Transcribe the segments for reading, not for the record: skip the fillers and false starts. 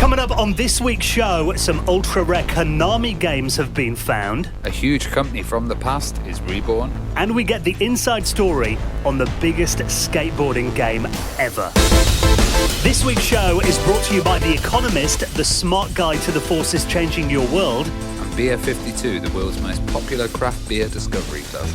Coming up on this week's show, some ultra-rare Konami games have been found. A huge company from the past is reborn. And we get the inside story on the biggest skateboarding game ever. This week's show is brought to you by The Economist, the smart guide to the forces changing your world. And Beer 52, the world's most popular craft beer discovery club.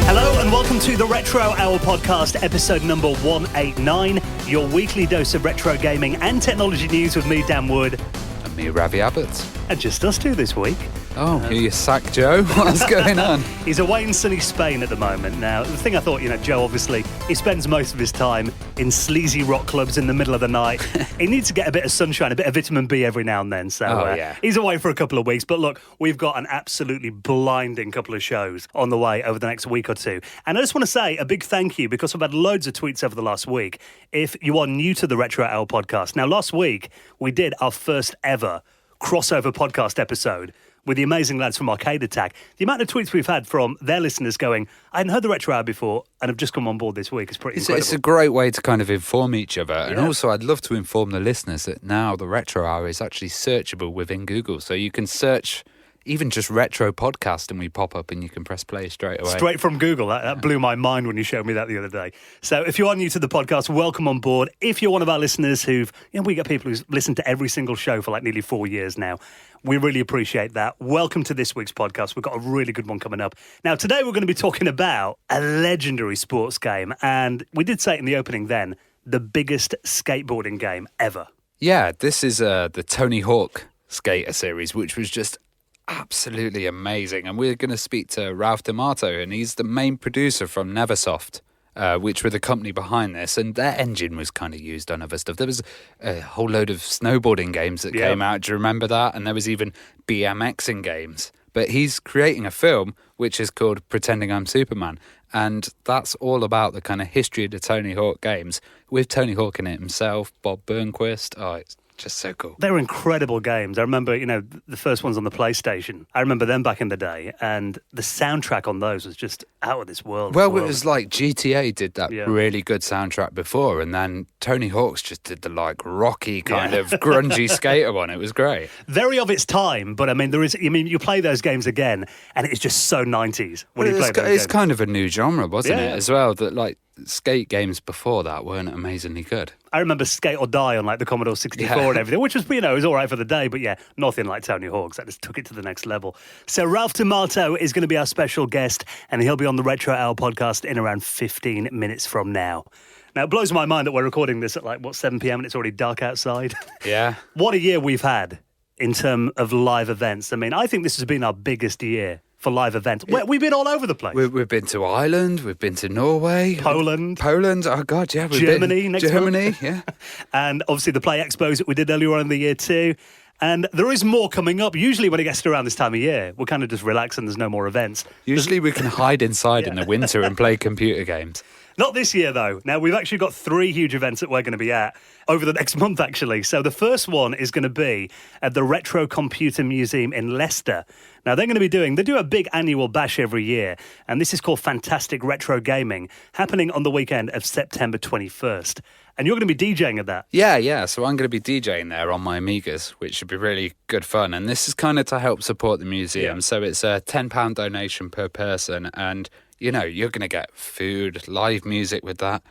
Hello and welcome to the Retro Hour podcast, episode number 189, your weekly dose of retro gaming and technology news with me, Dan Wood. And me, Ravi Abbott. And just us two this week. Oh, you sack Joe? What's going on? He's away in sunny Spain at the moment. Now, the thing I thought, Joe, obviously, he spends most of his time in sleazy rock clubs in the middle of the night. He needs to get a bit of sunshine, a bit of vitamin B every now and then. So he's away for a couple of weeks. But look, we've got an absolutely blinding couple of shows on the way over the next week or two. And I just want to say a big thank you because we've had loads of tweets over the last week. If you are new to the Retro Hour podcast. Now, last week, we did our first ever crossover podcast episode with the amazing lads from Arcade Attack. The amount of tweets we've had from their listeners going, I hadn't heard the Retro Hour before and have just come on board this week. It's pretty incredible. It's a great way to kind of inform each other. And also, I'd love to inform the listeners that now the Retro Hour is actually searchable within Google. So you can search even just retro podcast and we pop up and you can press play straight away. Straight from Google. That blew my mind when you showed me that the other day. So if you are new to the podcast, welcome on board. If you're one of our listeners we get people who've listened to every single show for like nearly 4 years now. We really appreciate that. Welcome to this week's podcast. We've got a really good one coming up. Now, today we're going to be talking about a legendary sports game. And we did say it in the opening then, the biggest skateboarding game ever. Yeah, this is the Tony Hawk Skater series, which was just absolutely amazing. And we're going to speak to Ralph D'Amato, and he's the main producer from Neversoft, which were the company behind this, and their engine was kind of used on other stuff. There was a whole load of snowboarding games that came out. Do you remember that? And there was even BMXing games. But he's creating a film which is called Pretending I'm Superman, and that's all about the kind of history of the Tony Hawk games, with Tony Hawk in it himself, Bob Burnquist. Oh, it's just so cool. They're incredible games. I remember, the first ones on the PlayStation. I remember them back in the day, and the soundtrack on those was just out of this world. Well, it was like GTA did that really good soundtrack before, and then Tony Hawk's just did the rocky kind of grungy skater one. It was great. Very of its time, but you play those games again, and it's just so 90s when you play those games. It's kind of a new genre, wasn't it, as well, that skate games before that weren't amazingly good. I remember Skate or Die on the Commodore 64 and everything, which was, was all right for the day, but nothing like Tony Hawk's. That just took it to the next level. So Ralph D'Amato is going to be our special guest, and he'll be on the Retro Hour podcast in around 15 minutes from now. Now, it blows my mind that we're recording this at 7 p.m. and it's already dark outside. Yeah. What a year we've had in terms of live events. I mean, I think this has been our biggest year for live events. We've been all over the place. We've been to Ireland, we've been to Norway. Poland, oh God, yeah. Germany next month. Germany, yeah. And obviously the Play Expos that we did earlier on in the year too. And there is more coming up. Usually when it gets to around this time of year, we're kind of just relaxing, there's no more events. Usually we can hide inside in the winter and play computer games. Not this year, though. Now, we've actually got 3 huge events that we're going to be at over the next month, actually. So the first one is going to be at the Retro Computer Museum in Leicester. Now, they do a big annual bash every year, and this is called Fantastic Retro Gaming, happening on the weekend of September 21st. And you're going to be DJing at that. Yeah. So I'm going to be DJing there on my Amigas, which should be really good fun. And this is kind of to help support the museum. Yeah. So it's a £10 donation per person, and you're going to get food, live music with that,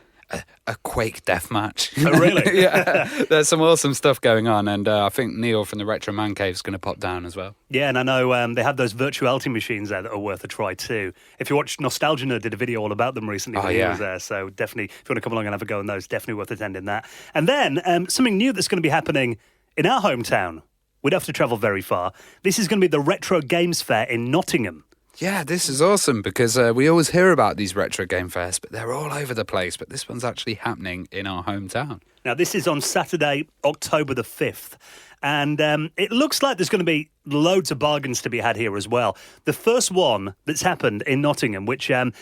a Quake deathmatch. Oh, really? Yeah. There's some awesome stuff going on, and I think Neil from the Retro Man Cave is going to pop down as well. Yeah, and I know they have those virtuality machines there that are worth a try too. If you watch Nostalgia Nerd did a video all about them recently when he was there, so definitely, if you want to come along and have a go on those, definitely worth attending that. And then something new that's going to be happening in our hometown. We'd have to travel very far. This is going to be the Retro Games Fair in Nottingham. Yeah, this is awesome because we always hear about these retro game fairs, but they're all over the place. But this one's actually happening in our hometown. Now, this is on Saturday, October the 5th. And it looks like there's going to be loads of bargains to be had here as well. The first one that's happened in Nottingham, which, our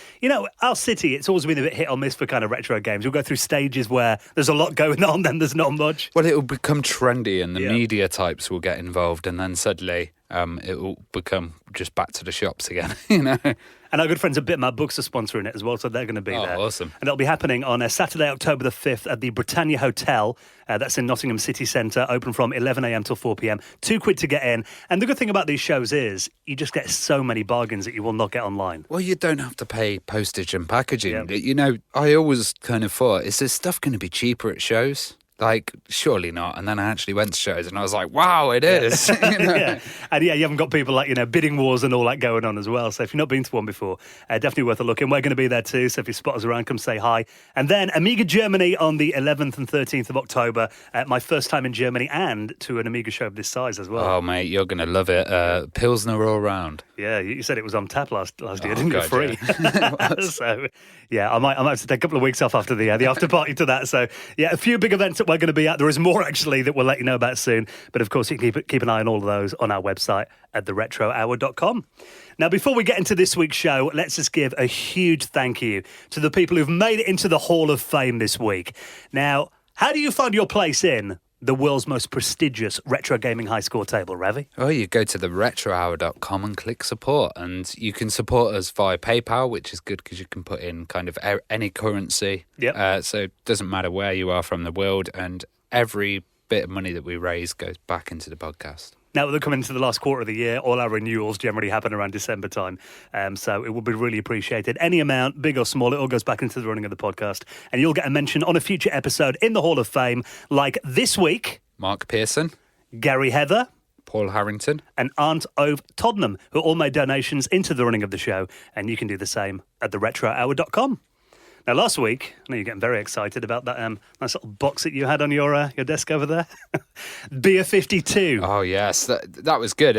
city, it's always been a bit hit or miss for kind of retro games. We'll go through stages where there's a lot going on, then there's not much. Well, it will become trendy and the media types will get involved, and then suddenly it will become just back to the shops again, And our good friends at Bitmap Books are sponsoring it as well, so they're going to be there. Awesome. And it'll be happening on Saturday, October the 5th at the Britannia Hotel. That's in Nottingham City Centre, open from 11 a.m. till 4 p.m. £2 to get in. And the good thing about these shows is you just get so many bargains that you will not get online. Well, you don't have to pay postage and packaging. Yeah. You know, I always kind of thought, is this stuff going to be cheaper at shows? Like, surely not. And then I actually went to shows and I was like, wow, it is. You know? Yeah. And you haven't got people like, bidding wars and all that going on as well. So if you've not been to one before, definitely worth a look. And we're going to be there too. So if you spot us around, come say hi. And then Amiga Germany on the 11th and 13th of October. My first time in Germany and to an Amiga show of this size as well. Oh, mate, you're going to love it. Pilsner all round. Yeah, you said it was on tap last year, didn't you? Free. Yeah. So, yeah, I might have to take a couple of weeks off after the after party to that. So, yeah, a few big events that we're going to be at. There is more, actually, that we'll let you know about soon. But, of course, you can keep an eye on all of those on our website at theretrohour.com. Now, before we get into this week's show, let's just give a huge thank you to the people who've made it into the Hall of Fame this week. Now, how do you find your place in the world's most prestigious retro gaming high score table, Ravi? Oh, you go to theretrohour.com and click support, and you can support us via PayPal, which is good because you can put in kind of any currency. Yep. So it doesn't matter where you are from the world, and every bit of money that we raise goes back into the podcast. Now, we're coming into the last quarter of the year. All our renewals generally happen around December time. So it will be really appreciated. Any amount, big or small, it all goes back into the running of the podcast. And you'll get a mention on a future episode in the Hall of Fame, like this week. Mark Pearson. Gary Heather. Paul Harrington. And Aunt Ove Toddenham, who all made donations into the running of the show. And you can do the same at theretrohour.com. Now, last week, I know you're getting very excited about that nice little box that you had on your desk over there. Beer 52. Oh, yes. That was good.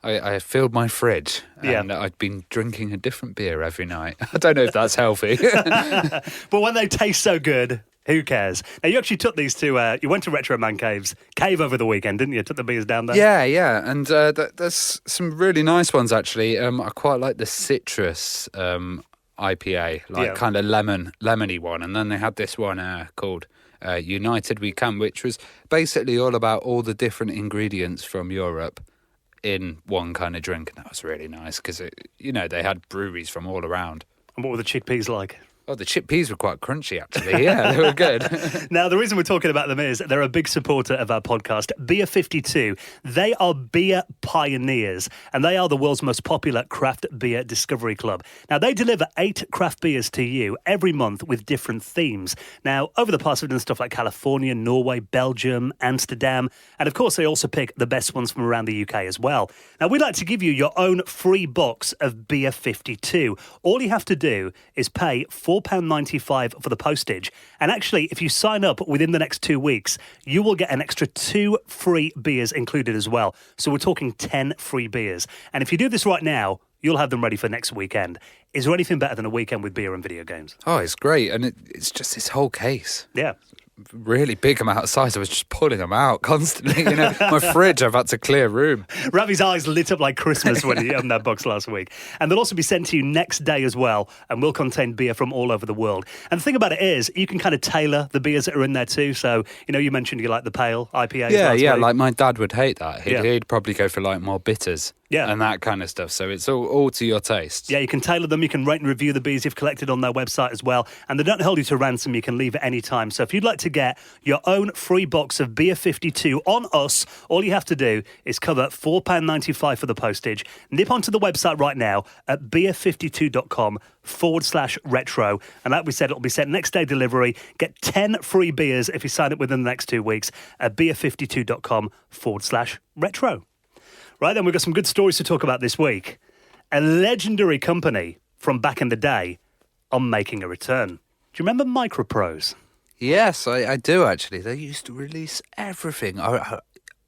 I filled my fridge and I'd been drinking a different beer every night. I don't know if that's healthy. But when they taste so good, who cares? Now, you actually took these to, you went to Retro Man Cave's cave over the weekend, didn't you? Took the beers down there? Yeah. And there's some really nice ones, actually. I quite like the citrus IPA, kind of lemony one. And then they had this one called United We Can, which was basically all about all the different ingredients from Europe in one kind of drink. And that was really nice because, they had breweries from all around. And what were the chickpeas like? Oh, the chickpeas were quite crunchy, actually. Yeah, they were good. Now, the reason we're talking about them is they're a big supporter of our podcast, Beer 52. They are beer pioneers, and they are the world's most popular craft beer discovery club. Now, they deliver 8 craft beers to you every month with different themes. Now, over the past, we've done stuff like California, Norway, Belgium, Amsterdam, and of course, they also pick the best ones from around the UK as well. Now, we'd like to give you your own free box of Beer 52. All you have to do is pay £4.95 for the postage. And actually, if you sign up within the next 2 weeks, you will get an extra 2 free beers included as well. So we're talking 10 free beers. And if you do this right now, you'll have them ready for next weekend. Is there anything better than a weekend with beer and video games? Oh, it's great. And it's just this whole case. Yeah. Really big amount of size. I was just pulling them out constantly. My fridge, I've had to clear room. Ravi's eyes lit up like Christmas when he opened that box last week. And they'll also be sent to you next day as well, and will contain beer from all over the world. And the thing about it is, you can kind of tailor the beers that are in there too. So, you mentioned you like the pale IPAs. Yeah, like my dad would hate that. He'd probably go for like more bitters. Yeah. And that kind of stuff. So it's all to your taste. Yeah, you can tailor them. You can rate and review the beers you've collected on their website as well. And they don't hold you to ransom. You can leave at any time. So if you'd like to get your own free box of Beer 52 on us, all you have to do is cover £4.95 for the postage. Nip onto the website right now at beer52.com/retro. And like we said, it'll be sent next day delivery. Get 10 free beers if you sign up within the next 2 weeks at beer52.com/retro. Right, then we've got some good stories to talk about this week. A legendary company from back in the day are making a return. Do you remember Microprose? Yes, I do, actually. They used to release everything.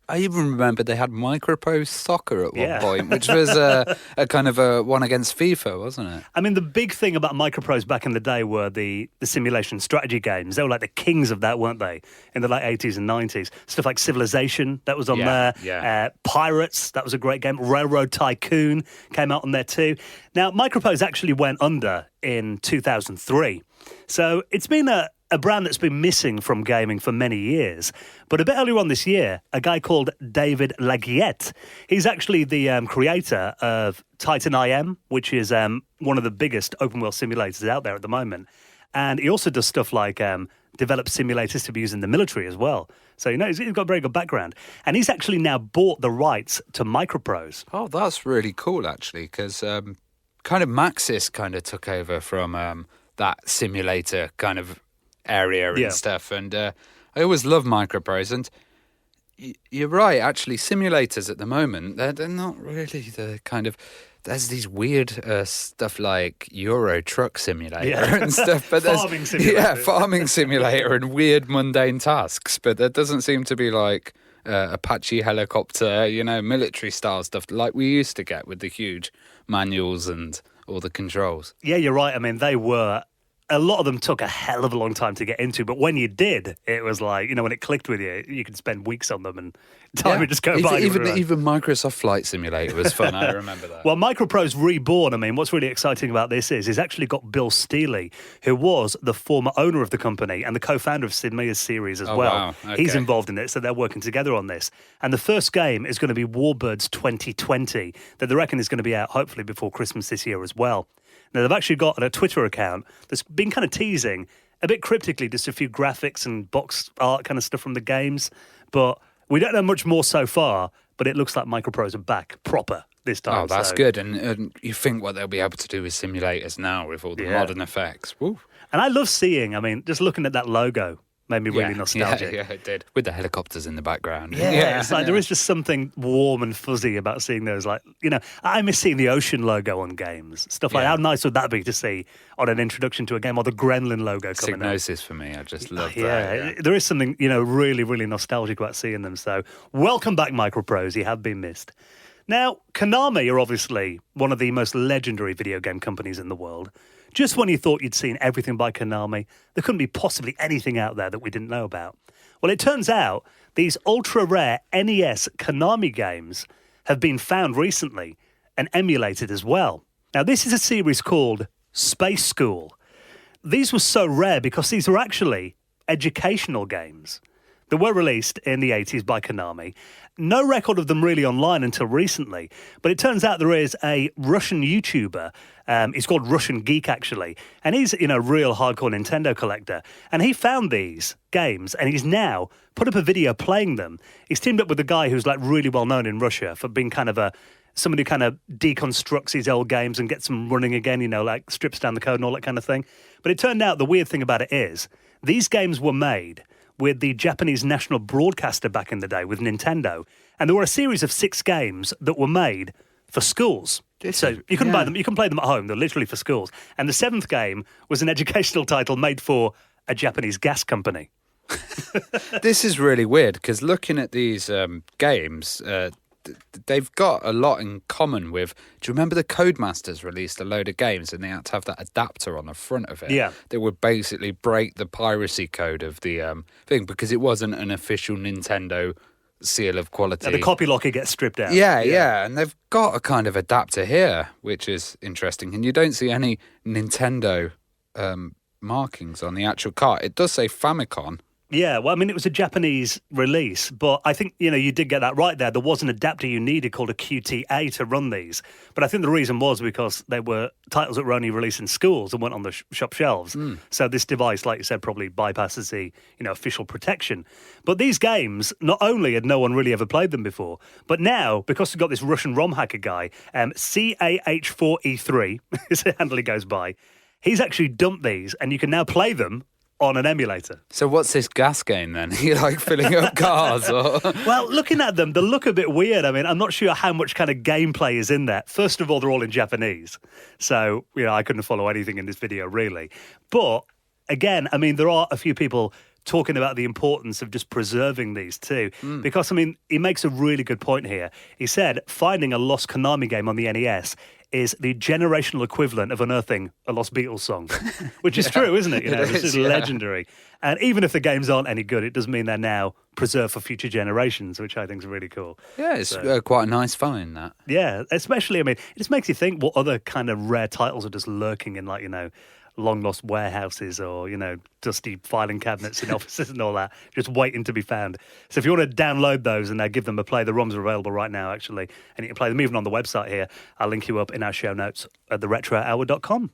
I even remember they had Microprose Soccer at one point, which was a kind of a one against FIFA, wasn't it? I mean, the big thing about Microprose back in the day were the simulation strategy games. They were like the kings of that, weren't they? In the late 80s and 90s. Stuff like Civilization, that was on there. Yeah. Pirates, that was a great game. Railroad Tycoon came out on there too. Now, Microprose actually went under in 2003. So it's been a a brand that's been missing from gaming for many years. But a bit earlier on this year, a guy called David Laguiette, he's actually the creator of Titan IM, which is one of the biggest open world simulators out there at the moment. And he also does stuff like develop simulators to be used in the military as well. So, he's got a very good background. And he's actually now bought the rights to Microprose. Oh, that's really cool, actually, because kind of Maxis kind of took over from that simulator kind of area and stuff. And I always love Microprose. And you're right, actually, simulators at the moment, they're not really the kind of... There's these weird stuff like Euro Truck Simulator and stuff. But farming simulator. Yeah, farming simulator and weird mundane tasks. But there doesn't seem to be like Apache helicopter, military style stuff like we used to get with the huge manuals and all the controls. Yeah, you're right. I mean, a lot of them took a hell of a long time to get into, but when you did, it was like, when it clicked with you could spend weeks on them and time would just go by. Even Microsoft Flight Simulator was fun, I remember that. Well, Microprose Reborn, I mean, what's really exciting about this is he's actually got Bill Steely, who was the former owner of the company and the co-founder of Sid Meier's series as well. Wow. Okay. He's involved in it, so they're working together on this. And the first game is going to be Warbirds 2020, that they reckon is going to be out hopefully before Christmas this year as well. Now, they've actually got a Twitter account that's been kind of teasing, a bit cryptically, just a few graphics and box art kind of stuff from the games. But we don't know much more so far, but it looks like Microprose are back proper this time. Oh, that's good. And you think what they'll be able to do with simulators now with all the modern effects. Woo. And I love seeing, just looking at that logo, made me really nostalgic. Yeah, it did. With the helicopters in the background. Yeah, it's like there is just something warm and fuzzy about seeing those. Like, I miss seeing the Ocean logo on games. Stuff like how nice would that be to see on an introduction to a game, or the Gremlin logo coming out. Psygnosis for me, I just love that. Yeah, there is something, really, really nostalgic about seeing them. So welcome back, Microprose. You have been missed. Now, Konami are obviously one of the most legendary video game companies in the world. Just when you thought you'd seen everything by Konami, there couldn't be possibly anything out there that we didn't know about. Well, it turns out these ultra-rare NES Konami games have been found recently and emulated as well. Now, this is a series called Space School. These were so rare because these were actually educational games that were released in the 80s by Konami. No record of them really online until recently, but it turns out there is a Russian YouTuber. He's called Russian Geek, actually, and he's a real hardcore Nintendo collector. And he found these games, and he's now put up a video playing them. He's teamed up with a guy who's really well known in Russia for being kind of somebody who kind of deconstructs his old games and gets them running again, strips down the code and all that kind of thing. But it turned out the weird thing about it is these games were made with the Japanese national broadcaster back in the day with Nintendo. And there were a series of 6 games that were made for schools. So you couldn't buy them, you can play them at home, they're literally for schools. And the 7th game was an educational title made for a Japanese gas company. This is really weird, because looking at these games, they've got a lot in common with... Do you remember the Codemasters released a load of games and they had to have that adapter on the front of it? Yeah. That would basically break the piracy code of the thing, because it wasn't an official Nintendo seal of quality. The copy locker gets stripped out. Yeah. And they've got a kind of adapter here, which is interesting. And you don't see any Nintendo markings on the actual cart. It does say Famicom. Yeah, well, it was a Japanese release, but I think, you did get that right there. There was an adapter you needed called a QTA to run these. But I think the reason was because they were titles that were only released in schools and went on the shop shelves. So this device, like you said, probably bypasses the, official protection. But these games, not only had no one really ever played them before, but now, because we've got this Russian ROM hacker guy, CAH4E3, as the handle he goes by, he's actually dumped these, and you can now play them on an emulator. So what's this gas game then? Are you filling up cars? Or? Well, looking at them, they look a bit weird. I'm not sure how much kind of gameplay is in there. First of all, they're all in Japanese. So, I couldn't follow anything in this video, really. But, again, there are a few people talking about the importance of just preserving these too. Because, he makes a really good point here. He said, finding a lost Konami game on the NES is the generational equivalent of unearthing a lost Beatles song, which is true, isn't it? This is legendary. And even if the games aren't any good, it does mean they're now preserved for future generations, which I think is really cool. Yeah, it's quite a nice find, that. Yeah, especially, it just makes you think what other kind of rare titles are just lurking in, long lost warehouses or, dusty filing cabinets in offices and all that, just waiting to be found. So if you want to download those and give them a play, the ROMs are available right now, actually, and you can play them even on the website here. I'll link you up in our show notes at theretrohour.com.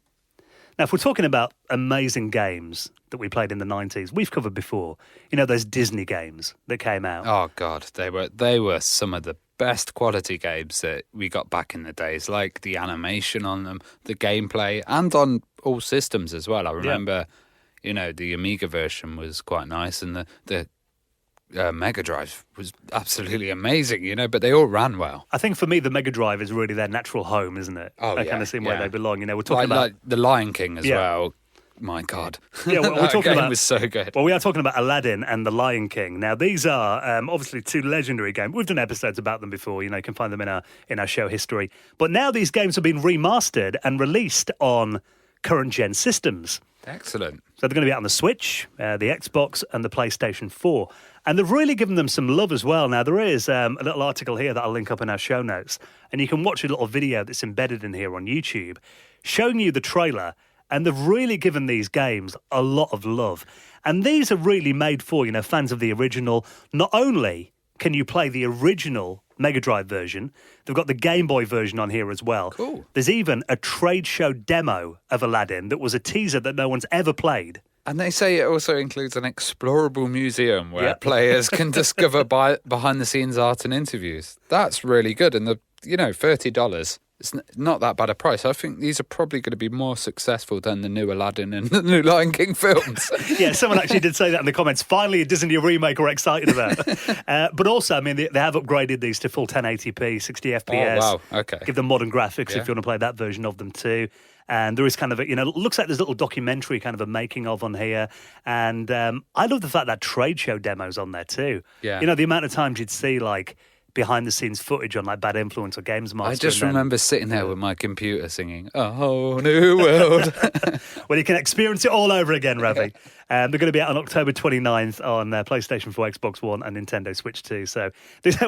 Now, if we're talking about amazing games that we played in the 90s, we've covered before, those Disney games that came out. Oh, God, they were some of the best quality games that we got back in the days, like the animation on them, the gameplay, and on all systems as well. I remember, the Amiga version was quite nice, and the Mega Drive was absolutely amazing, but they all ran well. I think for me, the Mega Drive is really their natural home, isn't it? Oh, They kind of seem where they belong. We're talking about like the Lion King as well. My God. Yeah, we're talking game about, was so good. Well, we are talking about Aladdin and The Lion King. Now, these are obviously two legendary games. We've done episodes about them before. You can find them in our show history. But now these games have been remastered and released on current-gen systems. Excellent. So they're going to be out on the Switch, the Xbox, and the PlayStation 4. And they've really given them some love as well. Now, there is a little article here that I'll link up in our show notes. And you can watch a little video that's embedded in here on YouTube showing you the trailer. And they've really given these games a lot of love. And these are really made for, fans of the original. Not only can you play the original Mega Drive version, they've got the Game Boy version on here as well. Cool. There's even a trade show demo of Aladdin that was a teaser that no one's ever played. And they say it also includes an explorable museum where players can discover behind-the-scenes art and interviews. That's really good. And $30. It's not that bad a price. I think these are probably going to be more successful than the new Aladdin and the new Lion King films. Yeah, someone actually did say that in the comments. Finally, a Disney remake we're excited about. But also, they have upgraded these to full 1080p, 60 FPS. Oh, wow, okay. Give them modern graphics if you want to play that version of them too. And there is kind of it looks like there's a little documentary kind of a making of on here. And I love the fact that trade show demo's on there too. Yeah. The amount of times you'd see behind-the-scenes footage on Bad Influence or Games Master. I just remember sitting there with my computer singing "A Whole New World." Well, you can experience it all over again, Ravi. They're going to be out on October 29th on PlayStation 4, Xbox One, and Nintendo Switch 2. So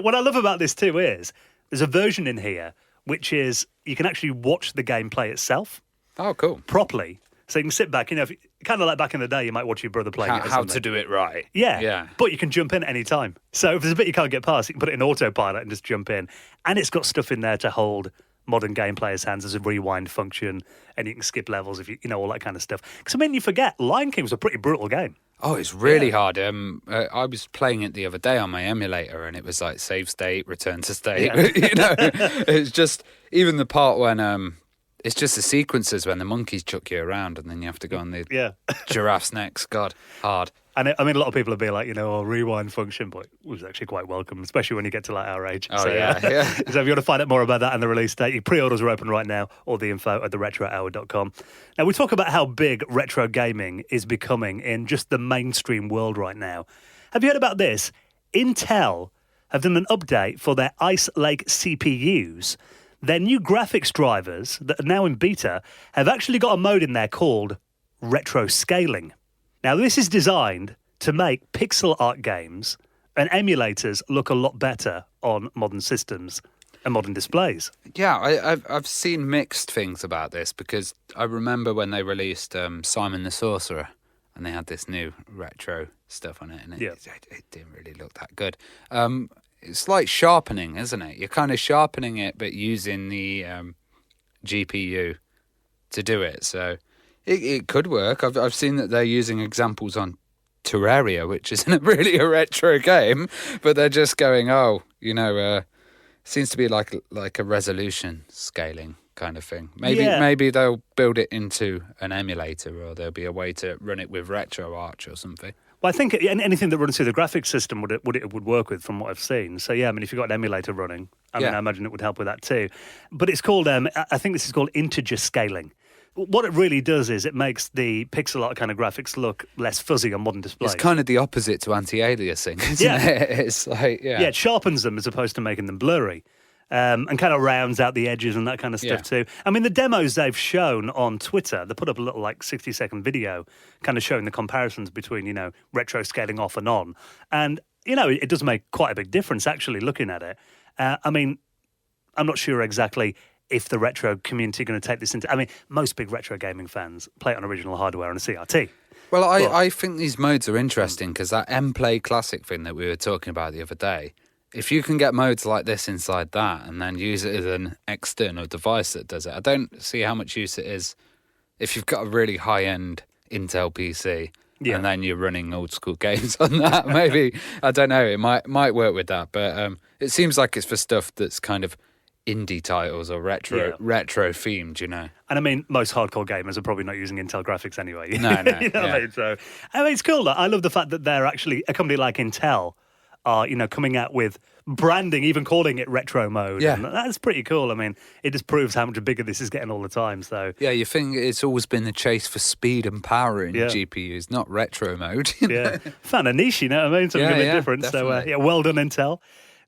what I love about this too is there's a version in here which is you can actually watch the gameplay itself. Oh, cool. Properly. So you can sit back, kind of like back in the day, you might watch your brother playing it or how something. to do it right. Yeah. But you can jump in at any time. So if there's a bit you can't get past, you can put it in autopilot and just jump in. And it's got stuff in there to hold modern game players' hands. There's a rewind function, and you can skip levels if all that kind of stuff. Because, you forget, Lion King was a pretty brutal game. Oh, it's really hard. I was playing it the other day on my emulator, and it was like save state, return to state. Yeah. It's just, even the part when... It's just the sequences when the monkeys chuck you around and then you have to go on the giraffe's necks. God, hard. And a lot of people will be like, rewind function, but it was actually quite welcome, especially when you get to our age. Oh, So if you want to find out more about that and the release date, your pre-orders are open right now, all the info at theretrohour.com. Now, we talk about how big retro gaming is becoming in just the mainstream world right now. Have you heard about this? Intel have done an update for their Ice Lake CPUs. Their new graphics drivers that are now in beta have actually got a mode in there called retro scaling. Now, this is designed to make pixel art games and emulators look a lot better on modern systems and modern displays. Yeah, I've seen mixed things about this because I remember when they released Simon the Sorcerer and they had this new retro stuff on it and it didn't really look that good. It's like sharpening, isn't it? You're kind of sharpening it, but using the GPU to do it. So it could work. I've seen that they're using examples on Terraria, which isn't really a retro game, but they're just going, seems to be like a resolution scaling kind of thing. Maybe they'll build it into an emulator, or there'll be a way to run it with RetroArch or something. Well, I think anything that runs through the graphics system would work with, from what I've seen. So, if you've got an emulator running, I imagine it would help with that too. But it's called, I think this is called integer scaling. What it really does is it makes the pixel art kind of graphics look less fuzzy on modern displays. It's kind of the opposite to anti-aliasing, isn't it? It's like, it sharpens them as opposed to making them blurry. And kind of rounds out the edges and that kind of stuff too. The demos they've shown on Twitter, they put up a little 60-second video kind of showing the comparisons between, retro scaling off and on. And, it does make quite a big difference actually looking at it. I'm not sure exactly if the retro community are going to take this into... I mean, most big retro gaming fans play it on original hardware on a CRT. Well, I think these modes are interesting because that M-Play Classic thing that we were talking about the other day, if you can get modes like this inside that and then use it as an external device that does it, I don't see how much use it is if you've got a really high-end Intel PC and then you're running old-school games on that. Maybe, I don't know, it might work with that, but it seems like it's for stuff that's kind of indie titles or retro themed, you know. And I mean, most hardcore gamers are probably not using Intel graphics anyway. No. You know what I mean? So, I mean, it's cool. I love the fact that they're actually, a company like Intel are, coming out with branding, even calling it retro mode. Yeah. And that's pretty cool. I mean, it just proves how much bigger this is getting all the time. So yeah, you think it's always been the chase for speed and power in GPUs, not retro mode. Yeah. Found a niche, you know what I mean? Something a bit different. Definitely. So, well done, Intel.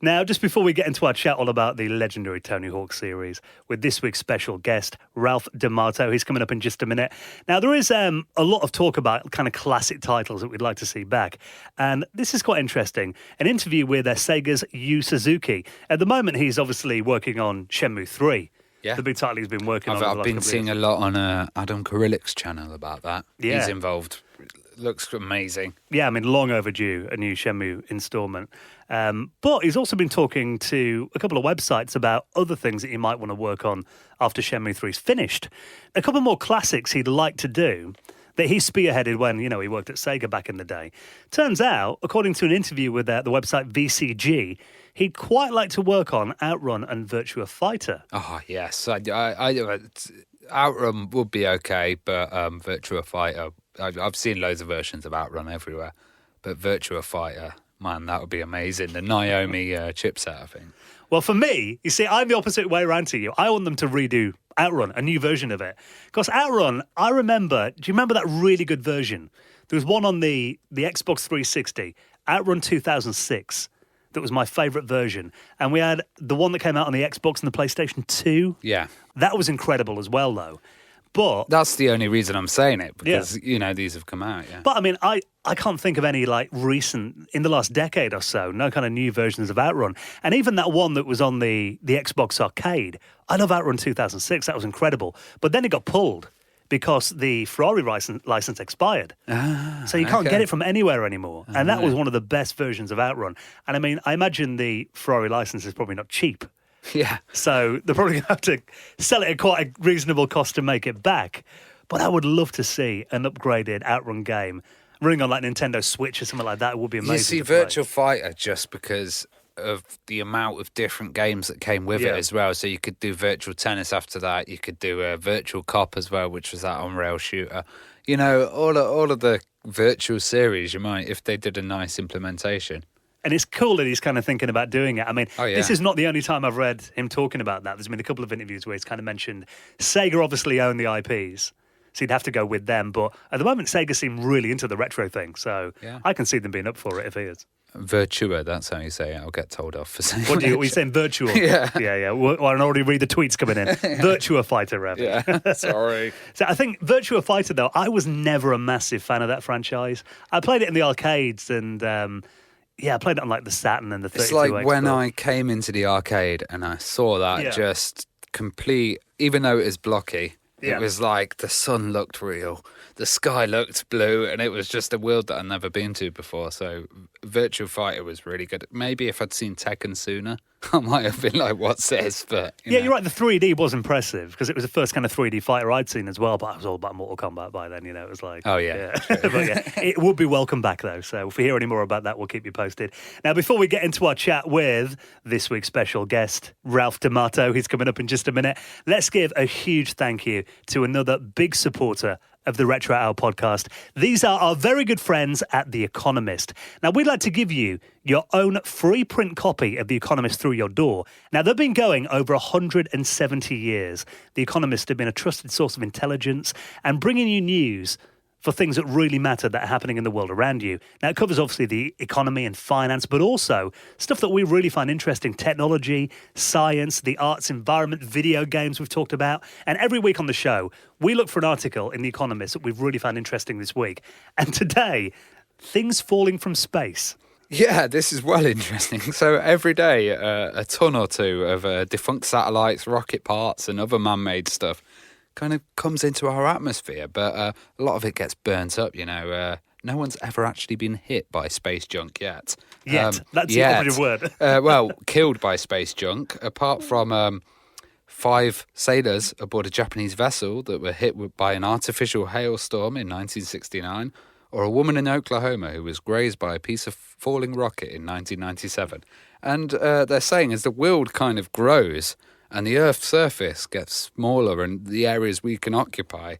Now, just before we get into our chat all about the legendary Tony Hawk series with this week's special guest, Ralph D'Amato, he's coming up in just a minute. Now, there is a lot of talk about kind of classic titles that we'd like to see back. And this is quite interesting. An interview with Sega's Yu Suzuki. At the moment, he's obviously working on Shenmue 3. Yeah. The big title he's been working on. I've been seeing a lot on Adam Karillik's channel about that. Yeah. He's involved. Looks amazing. Yeah, I mean, long overdue, a new Shenmue installment. But he's also been talking to a couple of websites about other things that he might want to work on after Shenmue 3's finished. A couple more classics he'd like to do that he spearheaded when, he worked at Sega back in the day. Turns out, according to an interview with the website VCG, he'd quite like to work on Outrun and Virtua Fighter. Oh, yes. Outrun would be okay, but Virtua Fighter... I've seen loads of versions of Outrun everywhere, but Virtua Fighter, man, that would be amazing. The Naomi chipset, I think. Well, for me, you see, I'm the opposite way around to you. I want them to redo Outrun, a new version of it. Because Outrun, do you remember that really good version? There was one on the Xbox 360, Outrun 2006. That was my favourite version. And we had the one that came out on the Xbox and the PlayStation 2. Yeah. That was incredible as well, though. But that's the only reason I'm saying it, because, these have come out, But, I mean, I can't think of any, recent, in the last decade or so, no kind of new versions of Outrun. And even that one that was on the Xbox Arcade, I love Outrun 2006, that was incredible. But then it got pulled because the Ferrari license expired. So you can't get it from anywhere anymore. And that was one of the best versions of Outrun. And, I mean, I imagine the Ferrari license is probably not cheap. Yeah. So they're probably going to have to sell it at quite a reasonable cost to make it back. But I would love to see an upgraded Outrun game running on Nintendo Switch or something like that. It would be amazing. You see, Virtua Fighter, just because of the amount of different games that came with it as well. So you could do Virtual Tennis after that. You could do a Virtual Cop as well, which was that on-rail shooter. All of the virtual series, you might, if they did a nice implementation. And it's cool that he's kind of thinking about doing it. I mean, This is not the only time I've read him talking about that. There's been a couple of interviews where he's kind of mentioned Sega obviously own the IPs, so he'd have to go with them. But at the moment, Sega seem really into the retro thing, so I can see them being up for it if he is. Virtua, that's how you say it. I'll get told off for saying What are you saying, virtual? Yeah. Well, I already read the tweets coming in. Virtua Fighter, Rev. Yeah, sorry. So I think Virtua Fighter, though, I was never a massive fan of that franchise. I played it in the arcades and... I played it on the Saturn and the 32X. It's like when I came into the arcade and I saw that just complete, even though it is blocky, it was like the sun looked real, the sky looked blue, and it was just a world that I'd never been to before. So Virtua Fighter was really good. Maybe if I'd seen Tekken sooner, I might have been like, what's this? But you're right, the 3D was impressive because it was the first kind of 3D fighter I'd seen as well, but I was all about Mortal Kombat by then, it was like... Oh, yeah. But it would be welcome back, though, so if we hear any more about that, we'll keep you posted. Now, before we get into our chat with this week's special guest, Ralph D'Amato, who's coming up in just a minute, let's give a huge thank you to another big supporter of the Retro Hour podcast. These are our very good friends at The Economist. Now, we'd like to give you your own free print copy of The Economist through your door. Now, they've been going over 170 years. The Economist have been a trusted source of intelligence and bringing you news for things that really matter that are happening in the world around you. Now, it covers obviously the economy and finance, but also stuff that we really find interesting, technology, science, the arts, environment, video games we've talked about. And every week on the show, we look for an article in The Economist that we've really found interesting this week. And today, things falling from space. Yeah, this is well interesting. So every day, a ton or two of defunct satellites, rocket parts, and other man-made stuff kind of comes into our atmosphere, but a lot of it gets burnt up, no one's ever actually been hit by space junk yet. That's the operative word. Well, killed by space junk, apart from 5 sailors aboard a Japanese vessel that were hit by an artificial hailstorm in 1969, or a woman in Oklahoma who was grazed by a piece of falling rocket in 1997. And they're saying as the world kind of grows and the Earth's surface gets smaller and the areas we can occupy,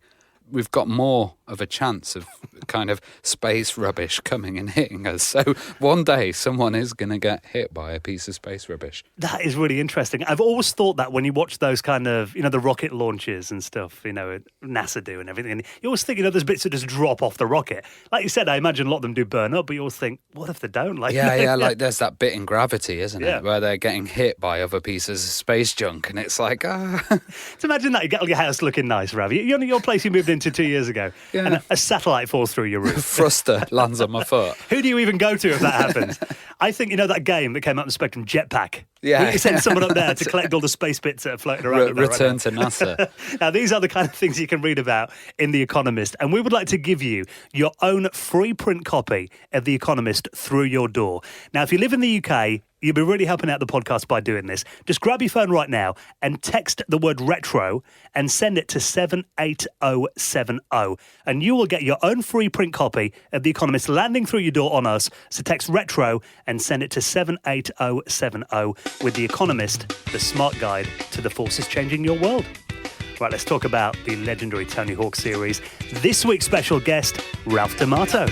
we've got more of a chance of kind of space rubbish coming and hitting us. So one day someone is going to get hit by a piece of space rubbish. That is really interesting. I've always thought that when you watch those kind of, the rocket launches and stuff, NASA do and everything, and you always think, there's bits that just drop off the rocket. Like you said, I imagine a lot of them do burn up, but you always think, what if they don't? Like there's that bit in Gravity, isn't it? Where they're getting hit by other pieces of space junk, and it's like, So imagine that, you get all your house looking nice, Rav. Your place you moved into 2 years ago, and a satellite falls through your roof. Thruster lands on my foot. Who do you even go to if that happens? I think, that game that came out in the Spectrum, Jetpack. Yeah. You send someone up there to collect all the space bits that are floating around. Return to NASA. Now, these are the kind of things you can read about in The Economist, and we would like to give you your own free print copy of The Economist through your door. Now, if you live in the UK, you'll be really helping out the podcast by doing this. Just grab your phone right now and text the word retro and send it to 78070. And you will get your own free print copy of The Economist landing through your door on us. So text retro and send it to 78070 with The Economist, the smart guide to the forces changing your world. Right, let's talk about the legendary Tony Hawk series. This week's special guest, Ralph D'Amato.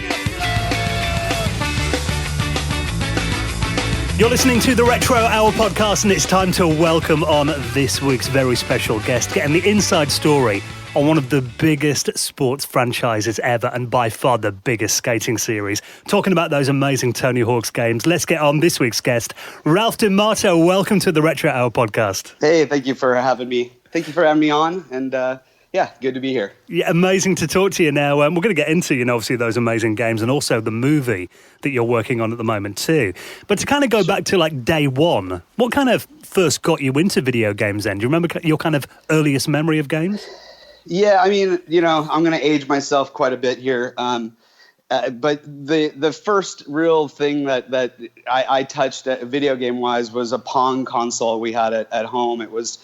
You're listening to the Retro Hour podcast, and it's time to welcome on this week's very special guest, getting the inside story on one of the biggest sports franchises ever, and by far the biggest skating series. Talking about those amazing Tony Hawk's games, let's get on this week's guest, Ralph D'Amato. Welcome to the Retro Hour podcast. Hey, thank you for having me. Thank you for having me on, and good to be here. Yeah, amazing to talk to you now. We're going to get into, obviously those amazing games and also the movie that you're working on at the moment too. But to kind of go back to like day one, what kind of first got you into video games then? Do you remember your kind of earliest memory of games? Yeah, I mean, I'm going to age myself quite a bit here. But the first real thing that I touched video game-wise was a Pong console we had at home. It was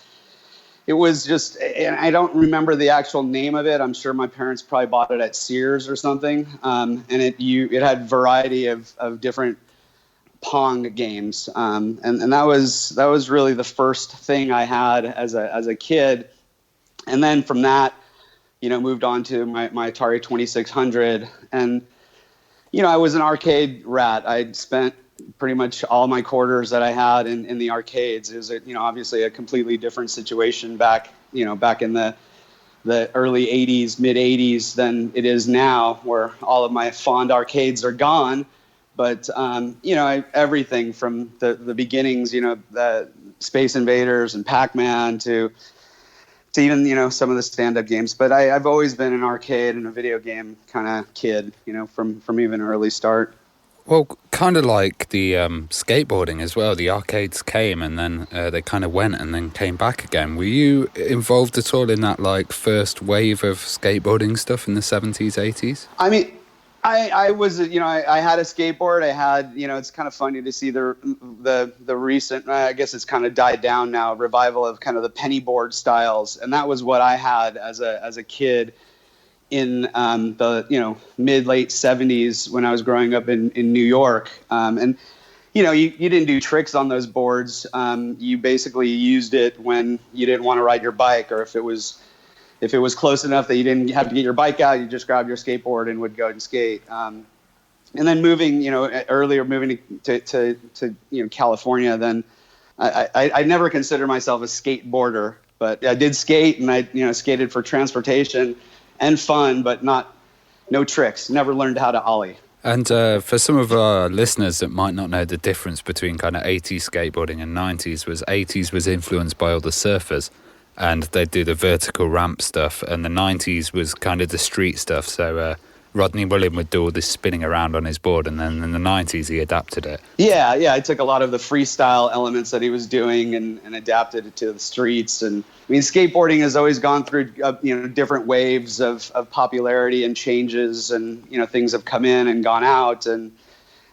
just, and I don't remember the actual name of it. I'm sure my parents probably bought it at Sears or something. And it had variety of different Pong games. And that was really the first thing I had as a kid. And then from that, moved on to my Atari 2600. And, I was an arcade rat. I'd spent pretty much all my quarters that I had in the arcades. It was, obviously a completely different situation back in the early 80s, mid 80s than it is now, where all of my fond arcades are gone. But, everything from the beginnings, the Space Invaders and Pac-Man to even, some of the stand-up games. But I've always been an arcade and a video game kind of kid, from even early start. Well, kind of like the skateboarding as well. The arcades came and then they kind of went and then came back again. Were you involved at all in that like first wave of skateboarding stuff in the 70s, 80s? I mean, I was, I had a skateboard. I had, it's kind of funny to see the recent, I guess it's kind of died down now, revival of kind of the penny board styles. And that was what I had as a kid in the mid-late 70s when I was growing up in New York. And you didn't do tricks on those boards. You basically used it when you didn't want to ride your bike, or if it was close enough that you didn't have to get your bike out, you just grabbed your skateboard and would go and skate. And then moving to California, then I never considered myself a skateboarder, but I did skate, and I skated for transportation and fun, but no tricks. Never learned how to ollie. And for some of our listeners that might not know the difference between kind of 80s skateboarding and 90s was influenced by all the surfers, and they'd do the vertical ramp stuff, and the 90s was kind of the street stuff. So Rodney William would do all this spinning around on his board, and then in the 90s he adapted it. Yeah, I took a lot of the freestyle elements that he was doing and adapted it to the streets. And I mean, skateboarding has always gone through different waves of popularity and changes, and things have come in and gone out, and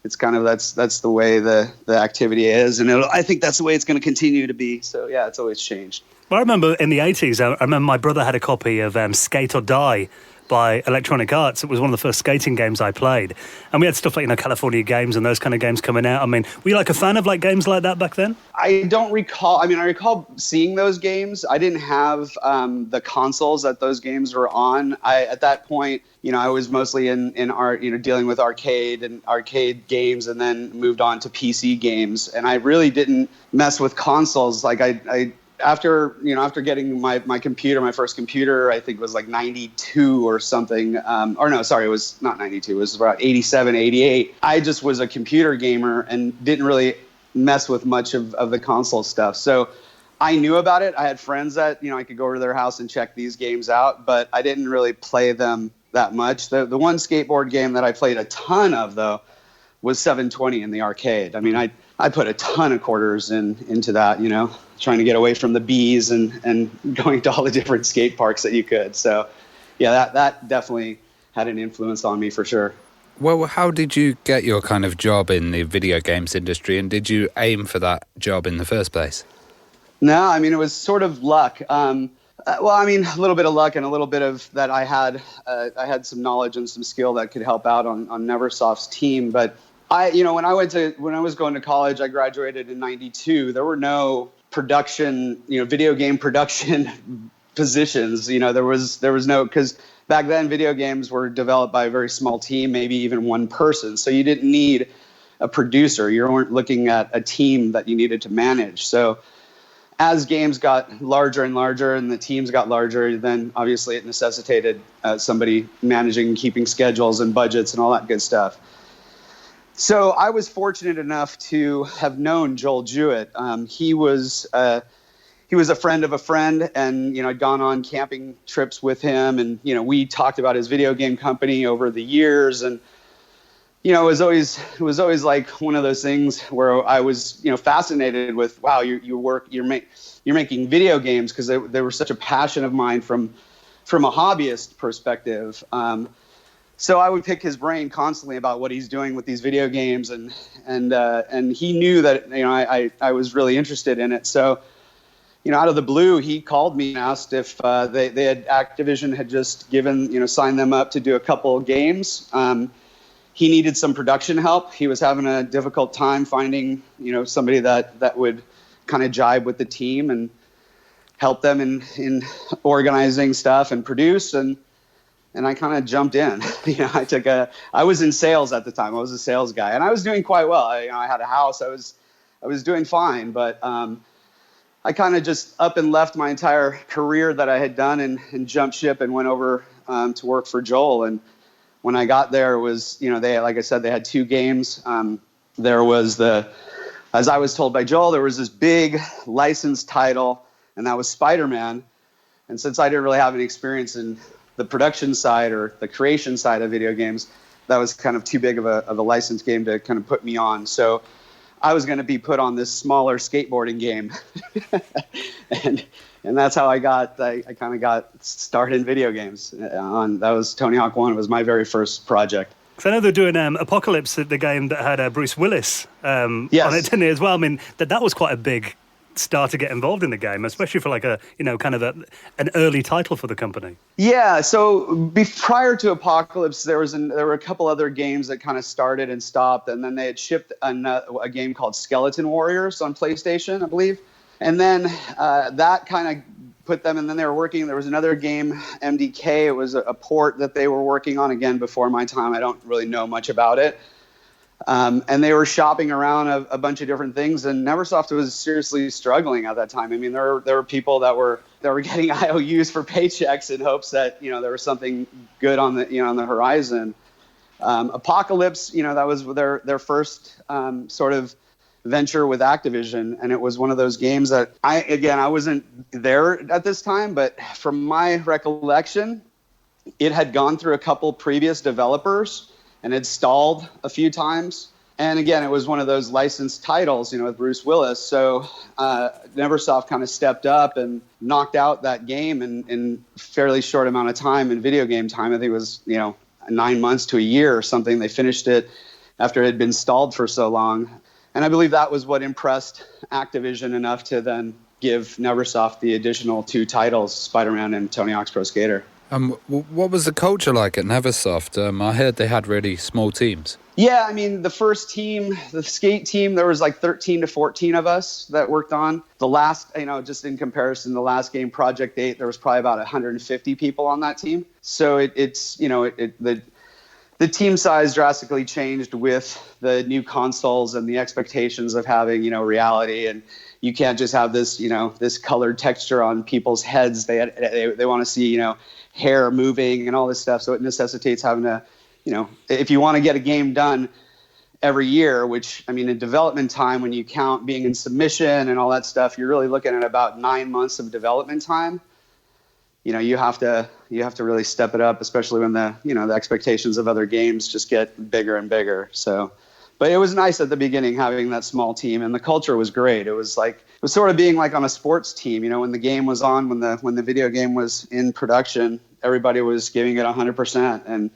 it's kind of that's the way the activity is, and I think that's the way it's going to continue to be. So yeah, it's always changed. Well, I remember in the 80s, I remember my brother had a copy of Skate or Die by Electronic Arts. It was one of the first skating games I played. And we had stuff like, California Games and those kind of games coming out. I mean, were you like a fan of like games like that back then? I don't recall. I mean, I recall seeing those games. I didn't have the consoles that those games were on. At that point, I was mostly in art, dealing with arcade games, and then moved on to PC games. And I really didn't mess with consoles. Like after getting my computer, my first computer, I think it was like 92 or something. Or no, sorry, it was not 92. It was about 87, 88. I just was a computer gamer and didn't really mess with much of the console stuff. So I knew about it. I had friends that, I could go over to their house and check these games out, but I didn't really play them that much. The one skateboard game that I played a ton of, though, was 720 in the arcade. I mean, I put a ton of quarters into that, trying to get away from the bees and going to all the different skate parks that you could. So, yeah, that definitely had an influence on me for sure. Well, how did you get your kind of job in the video games industry, and did you aim for that job in the first place? No, I mean, it was sort of luck. A little bit of luck and a little bit of that I had some knowledge and some skill that could help out on Neversoft's team. But when I was going to college, I graduated in 92. There were no production, video game production positions. There was no, because back then video games were developed by a very small team, maybe even one person. So you didn't need a producer. You weren't looking at a team that you needed to manage. So as games got larger and larger and the teams got larger, then obviously it necessitated somebody managing and keeping schedules and budgets and all that good stuff. So I was fortunate enough to have known Joel Jewett. He was a friend of a friend, and I'd gone on camping trips with him, and we talked about his video game company over the years, and it was always like one of those things where I was fascinated with, wow, you're making video games, because they were such a passion of mine from a hobbyist perspective. So I would pick his brain constantly about what he's doing with these video games, and he knew that I was really interested in it. So out of the blue, he called me and asked if Activision had just signed them up to do a couple of games. He needed some production help. He was having a difficult time finding somebody that would kind of jibe with the team and help them in organizing stuff and produce, and I kind of jumped in. I was in sales at the time. I was a sales guy, and I was doing quite well. I had a house. I was doing fine, but I kind of just up and left my entire career that I had done and jumped ship and went over to work for Joel. And when I got there, it was they, like I said, they had two games. There was as I was told by Joel, there was this big licensed title, and that was Spider-Man. And since I didn't really have any experience in the production side or the creation side of video games, that was kind of too big of a licensed game to kind of put me on. So I was going to be put on this smaller skateboarding game. and that's how I kind of got started in video games. That was Tony Hawk 1. It was my very first project. Because I know they're doing Apocalypse, the game that had Bruce Willis on it, didn't it, as well? I mean, that was quite a big start to get involved in the game, especially for like an early title for the company. Yeah, so prior to Apocalypse, there were a couple other games that kind of started and stopped, and then they had shipped a game called Skeleton Warriors on PlayStation, I believe, and then that kind of put them, and then they were working. There was another game, MDK. It was a port that they were working on, again before my time. I don't really know much about it. And they were shopping around a bunch of different things, and Neversoft was seriously struggling at that time. I mean, there were people that were getting IOUs for paychecks in hopes that there was something good on the horizon. Apocalypse, that was their first sort of venture with Activision, and it was one of those games that I wasn't there at this time, but from my recollection, it had gone through a couple previous developers and had stalled a few times. And again, it was one of those licensed titles, with Bruce Willis. So Neversoft kind of stepped up and knocked out that game in fairly short amount of time in video game time. I think it was, 9 months to a year or something. They finished it after it had been stalled for so long. And I believe that was what impressed Activision enough to then give Neversoft the additional 2 titles, Spider-Man and Tony Hawk's Pro Skater. What was the culture like at Neversoft? I heard they had really small teams. Yeah, I mean, the first team, the skate team, there was like 13 to 14 of us that worked on. The last, just in comparison, the last game, Project 8, there was probably about 150 people on that team. So the team size drastically changed with the new consoles and the expectations of having, reality. And you can't just have this, this colored texture on people's heads. They want to see, hair moving and all this stuff. So it necessitates having to, if you want to get a game done every year, which, I mean, in development time, when you count being in submission and all that stuff, you're really looking at about 9 months of development time. You have to really step it up, especially when the expectations of other games just get bigger and bigger. So, but it was nice at the beginning having that small team, and the culture was great. It was sort of being like on a sports team. When the game was on, when the video game was in production, everybody was giving it 100%, and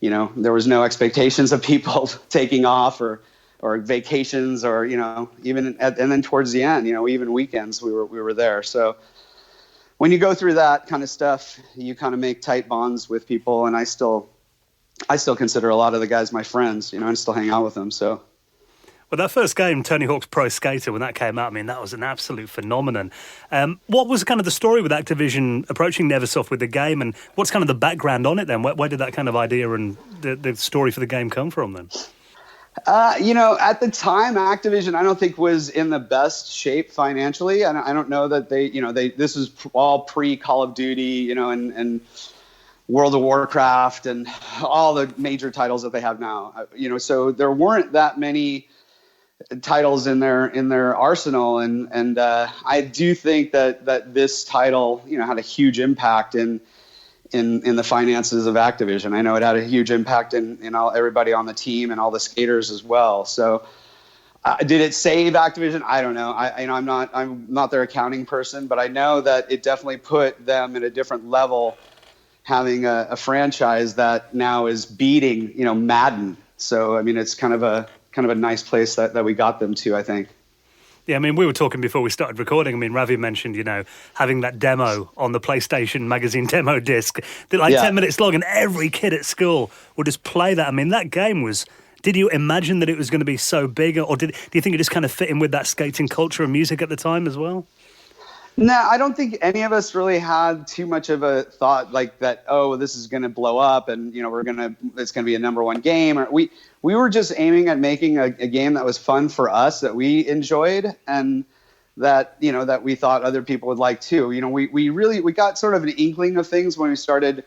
there was no expectations of people taking off or vacations or even and then towards the end, even weekends we were there. So when you go through that kind of stuff, you kind of make tight bonds with people, and I still consider a lot of the guys my friends, and still hang out with them. So. Well, that first game, Tony Hawk's Pro Skater, when that came out, I mean, that was an absolute phenomenon. What was kind of the story with Activision approaching Neversoft with the game, and what's kind of the background on it then? Where did that kind of idea and the story for the game come from then? At the time, Activision, I don't think was in the best shape financially. I don't know that this was all pre-Call of Duty, and World of Warcraft and all the major titles that they have now. So there weren't that many titles in their arsenal, and I do think that this title had a huge impact in the finances of Activision. I know it had a huge impact in everybody on the team and all the skaters as well. So did it save Activision? I don't know. I'm not their accounting person, but I know that it definitely put them at a different level, having a franchise that now is beating Madden. So I mean, it's kind of a nice place that we got them to, I think. Yeah, I mean, we were talking before we started recording. I mean, Ravi mentioned, having that demo on the PlayStation magazine demo disc, 10 minutes long, and every kid at school would just play that. I mean, that game was... Did you imagine that it was going to be so big, or do you think it just kind of fit in with that skating culture and music at the time as well? No, I don't think any of us really had too much of a thought like that. Oh, this is going to blow up, and it's going to be a number one game. Or we were just aiming at making a game that was fun for us, that we enjoyed, and that that we thought other people would like too. We got sort of an inkling of things when we started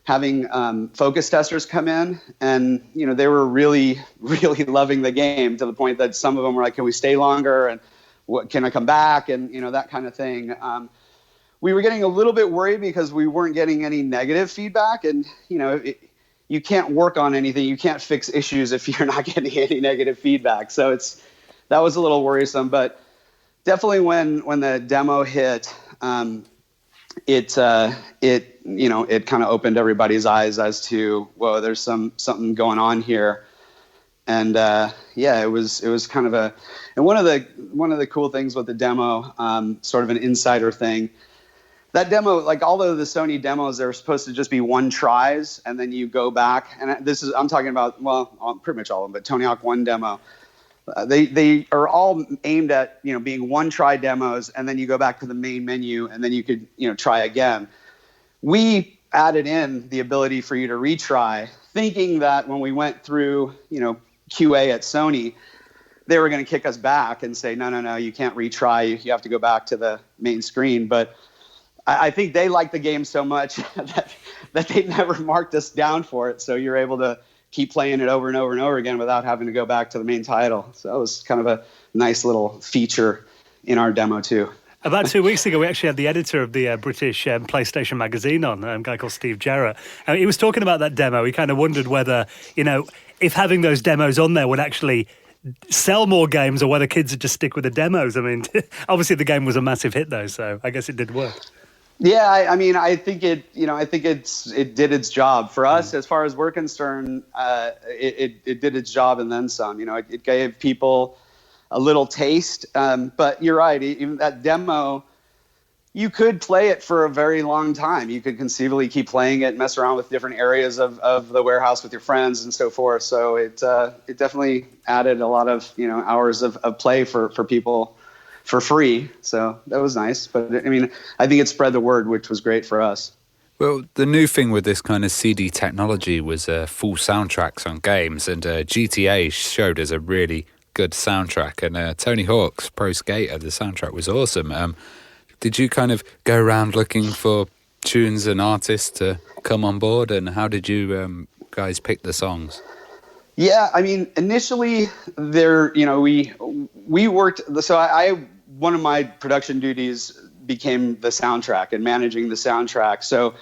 having focus testers come in, and they were really, really loving the game to the point that some of them were like, "Can we stay longer?" and "What, can I come back?" and that kind of thing. We were getting a little bit worried because we weren't getting any negative feedback, and you can't work on anything, you can't fix issues if you're not getting any negative feedback. So that was a little worrisome, but definitely when the demo hit, it kind of opened everybody's eyes as to, whoa, there's something going on here. And it was kind of and one of the cool things with the demo, sort of an insider thing, that demo, like although the Sony demos, they're supposed to just be one tries, and then you go back, and I'm talking about, well, pretty much all of them, but Tony Hawk 1 demo, they are all aimed at being one try demos, and then you go back to the main menu, and then you could try again. We added in the ability for you to retry, thinking that when we went through QA at Sony, they were going to kick us back and say, no, you can't retry. You have to go back to the main screen. But I think they liked the game so much that they never marked us down for it. So you're able to keep playing it over and over and over again without having to go back to the main title. So that was kind of a nice little feature in our demo too. About 2 weeks ago, we actually had the editor of the British PlayStation magazine on, a guy called Steve Jarrett. And he was talking about that demo. He kind of wondered whether, if having those demos on there would actually sell more games or whether kids would just stick with the demos. I mean, obviously the game was a massive hit though, so I guess it did work. Yeah, I think it did its job for us as far as we're concerned. It did its job and then some. It gave people a little taste. But you're right. Even that demo, you could play it for a very long time. You could conceivably keep playing it, mess around with different areas of the warehouse with your friends and so forth. So it definitely added a lot of hours of play for people for free. So that was nice. But I think it spread the word, which was great for us. Well, the new thing with this kind of CD technology was full soundtracks on games, and GTA showed us a really good soundtrack. And Tony Hawk's Pro Skater, the soundtrack was awesome. Did you kind of go around looking for tunes and artists to come on board, and how did you guys pick the songs? Yeah, initially we worked. So one of my production duties became the soundtrack and managing the soundtrack. So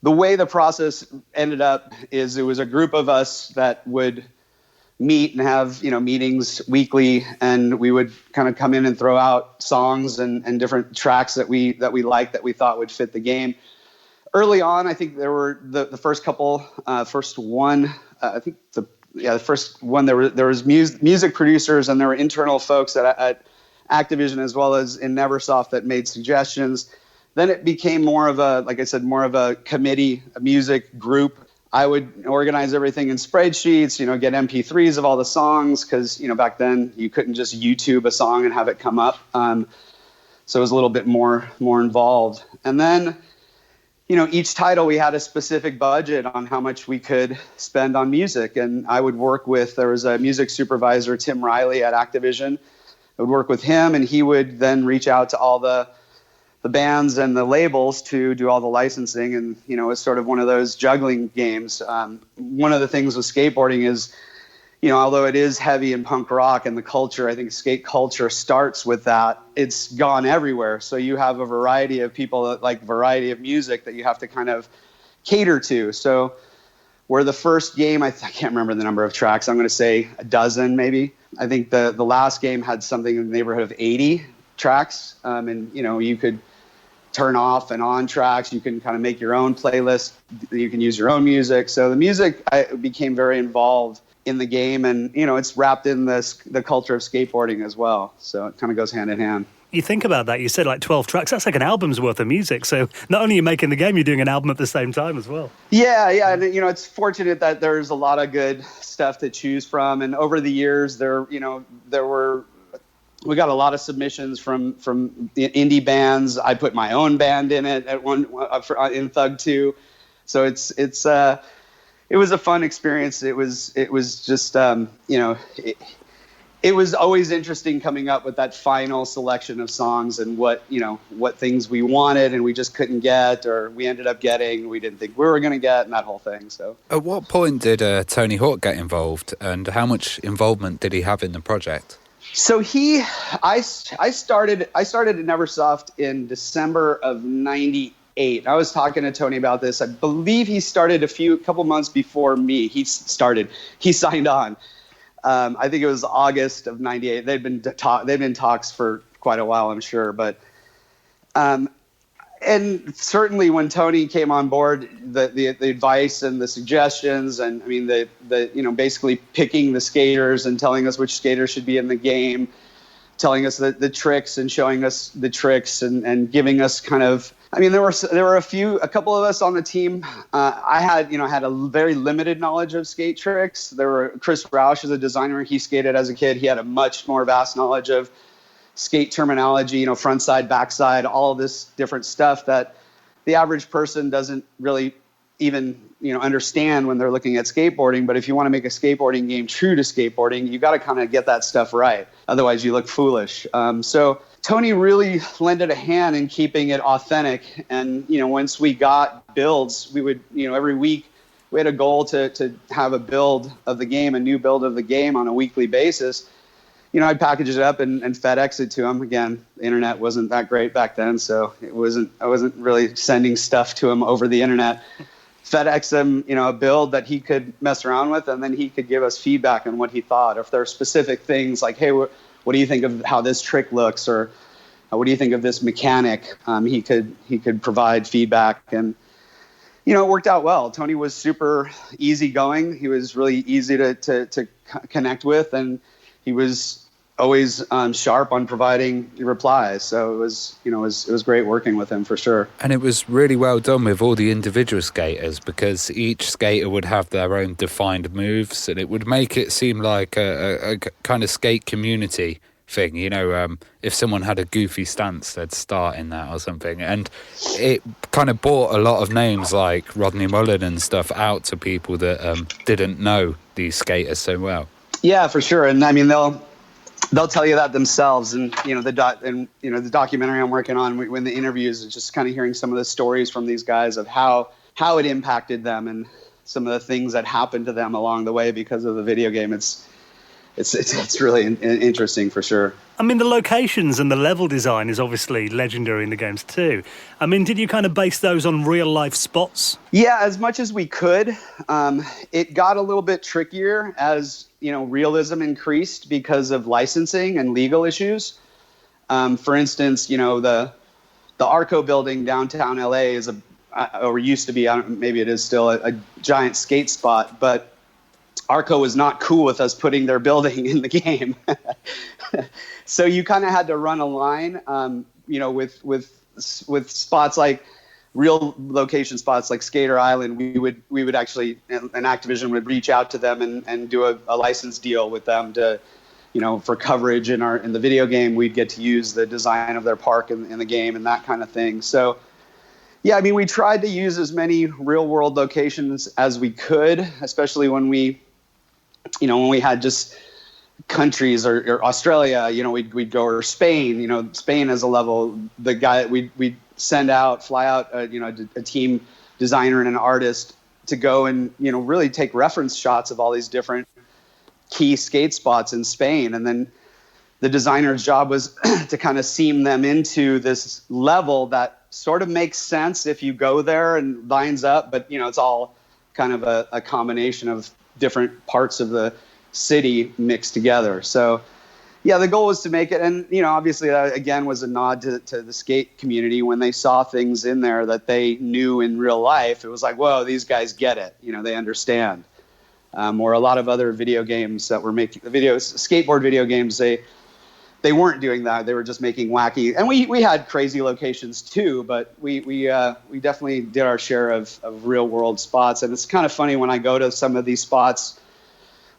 the way the process ended up is it was a group of us that would meet and have meetings weekly, and we would kind of come in and throw out songs and different tracks that we liked that we thought would fit the game. Early on, I think there were the first couple, first one, the first one there was music producers, and there were internal folks at Activision as well as in Neversoft that made suggestions. Then it became more of a committee, a music group. I would organize everything in spreadsheets, get MP3s of all the songs, because back then you couldn't just YouTube a song and have it come up. So it was a little bit more involved. And then each title we had a specific budget on how much we could spend on music, and I would work with, there was a music supervisor, Tim Riley at Activision. I would work with him, and he would then reach out to all the bands and the labels to do all the licensing, and it's sort of one of those juggling games. One of the things with skateboarding is, although it is heavy in punk rock and the culture, I think skate culture starts with that. It's gone everywhere, so you have a variety of people that like variety of music that you have to kind of cater to. So where the first game, I can't remember the number of tracks, I'm going to say a dozen maybe. I think the last game had something in the neighborhood of 80 tracks, and you could turn off and on tracks. You can kind of make your own playlist. You can use your own music. So the music became very involved in the game, and it's wrapped in the culture of skateboarding as well. So it kind of goes hand in hand. You think about that, you said like 12 tracks, that's like an album's worth of music. So not only are you making the game, you're doing an album at the same time as well. Yeah. And, it's fortunate that there's a lot of good stuff to choose from. And over the years, we got a lot of submissions from indie bands. I put my own band in it in Thug 2. So it was a fun experience. It was just, it was always interesting coming up with that final selection of songs and what things we wanted and we just couldn't get, or we ended up getting, we didn't think we were going to get, and that whole thing. So at what point did Tony Hawk get involved, and how much involvement did he have in the project? So I started at Neversoft in December of 98. I was talking to Tony about this. I believe he started a couple months before me. He signed on. I think it was August of 98. They've been talks for quite a while, I'm sure. But and certainly when Tony came on board, the advice and the suggestions, and basically picking the skaters and telling us which skaters should be in the game, telling us the tricks and showing us the tricks and giving us kind of. There were a couple of us on the team. I had a very limited knowledge of skate tricks. There were Chris Roush is a designer. He skated as a kid. He had a much more vast knowledge of skate terminology, front side, back side, all of this different stuff that the average person doesn't really even understand when they're looking at skateboarding. But if you want to make a skateboarding game true to skateboarding, you got to kind of get that stuff right. Otherwise, you look foolish. So Tony really lended a hand in keeping it authentic. And once we got builds, we would every week we had a goal to have a build of the game, a new build of the game on a weekly basis. I'd package it up and FedEx it to him. Again, the internet wasn't that great back then, so I wasn't really sending stuff to him over the internet. FedEx him, a build that he could mess around with, and then he could give us feedback on what he thought. Or if there are specific things like, hey, what do you think of how this trick looks, or what do you think of this mechanic? He could provide feedback, and it worked out well. Tony was super easygoing. He was really easy to connect with, and he was always sharp on providing replies. So it was great working with him for sure. And it was really well done with all the individual skaters, because each skater would have their own defined moves, and it would make it seem like a kind of skate community thing. If someone had a goofy stance, they'd start in that or something. And it kind of brought a lot of names like Rodney Mullen and stuff out to people that didn't know these skaters so well. Yeah, for sure. And I mean, they'll tell you that themselves. And the documentary I'm working on, when the interviews, is just kind of hearing some of the stories from these guys of how it impacted them and some of the things that happened to them along the way because of the video game. It's really interesting for sure. I mean, the locations and the level design is obviously legendary in the games too. I mean, did you kind of base those on real life spots? Yeah, as much as we could. It got a little bit trickier as realism increased because of licensing and legal issues. For instance, the Arco building downtown LA is or used to be, maybe it is still a giant skate spot, but Arco was not cool with us putting their building in the game. So you kind of had to run a line, with spots like real location spots like Skater Island. We would actually, and Activision would reach out to them and do a license deal with them to, for coverage in the video game. We'd get to use the design of their park in the game and that kind of thing. So yeah, I mean, we tried to use as many real world locations as we could, especially when we had just countries or Australia, we'd go, or Spain, Spain as a level, the guy we'd fly out, a team designer and an artist to go and, really take reference shots of all these different key skate spots in Spain. And then the designer's job was to kind of seam them into this level that sort of makes sense if you go there and lines up, but, it's all kind of a combination of different parts of the city mixed together. So yeah, the goal was to make it, and obviously that again was a nod to the skate community. When they saw things in there that they knew in real life, it was like, whoa, these guys get it, they understand. Or a lot of other video games that were making skateboard video games, they weren't doing that. They were just making wacky, and we had crazy locations too, but we definitely did our share of real world spots. And it's kind of funny when I go to some of these spots,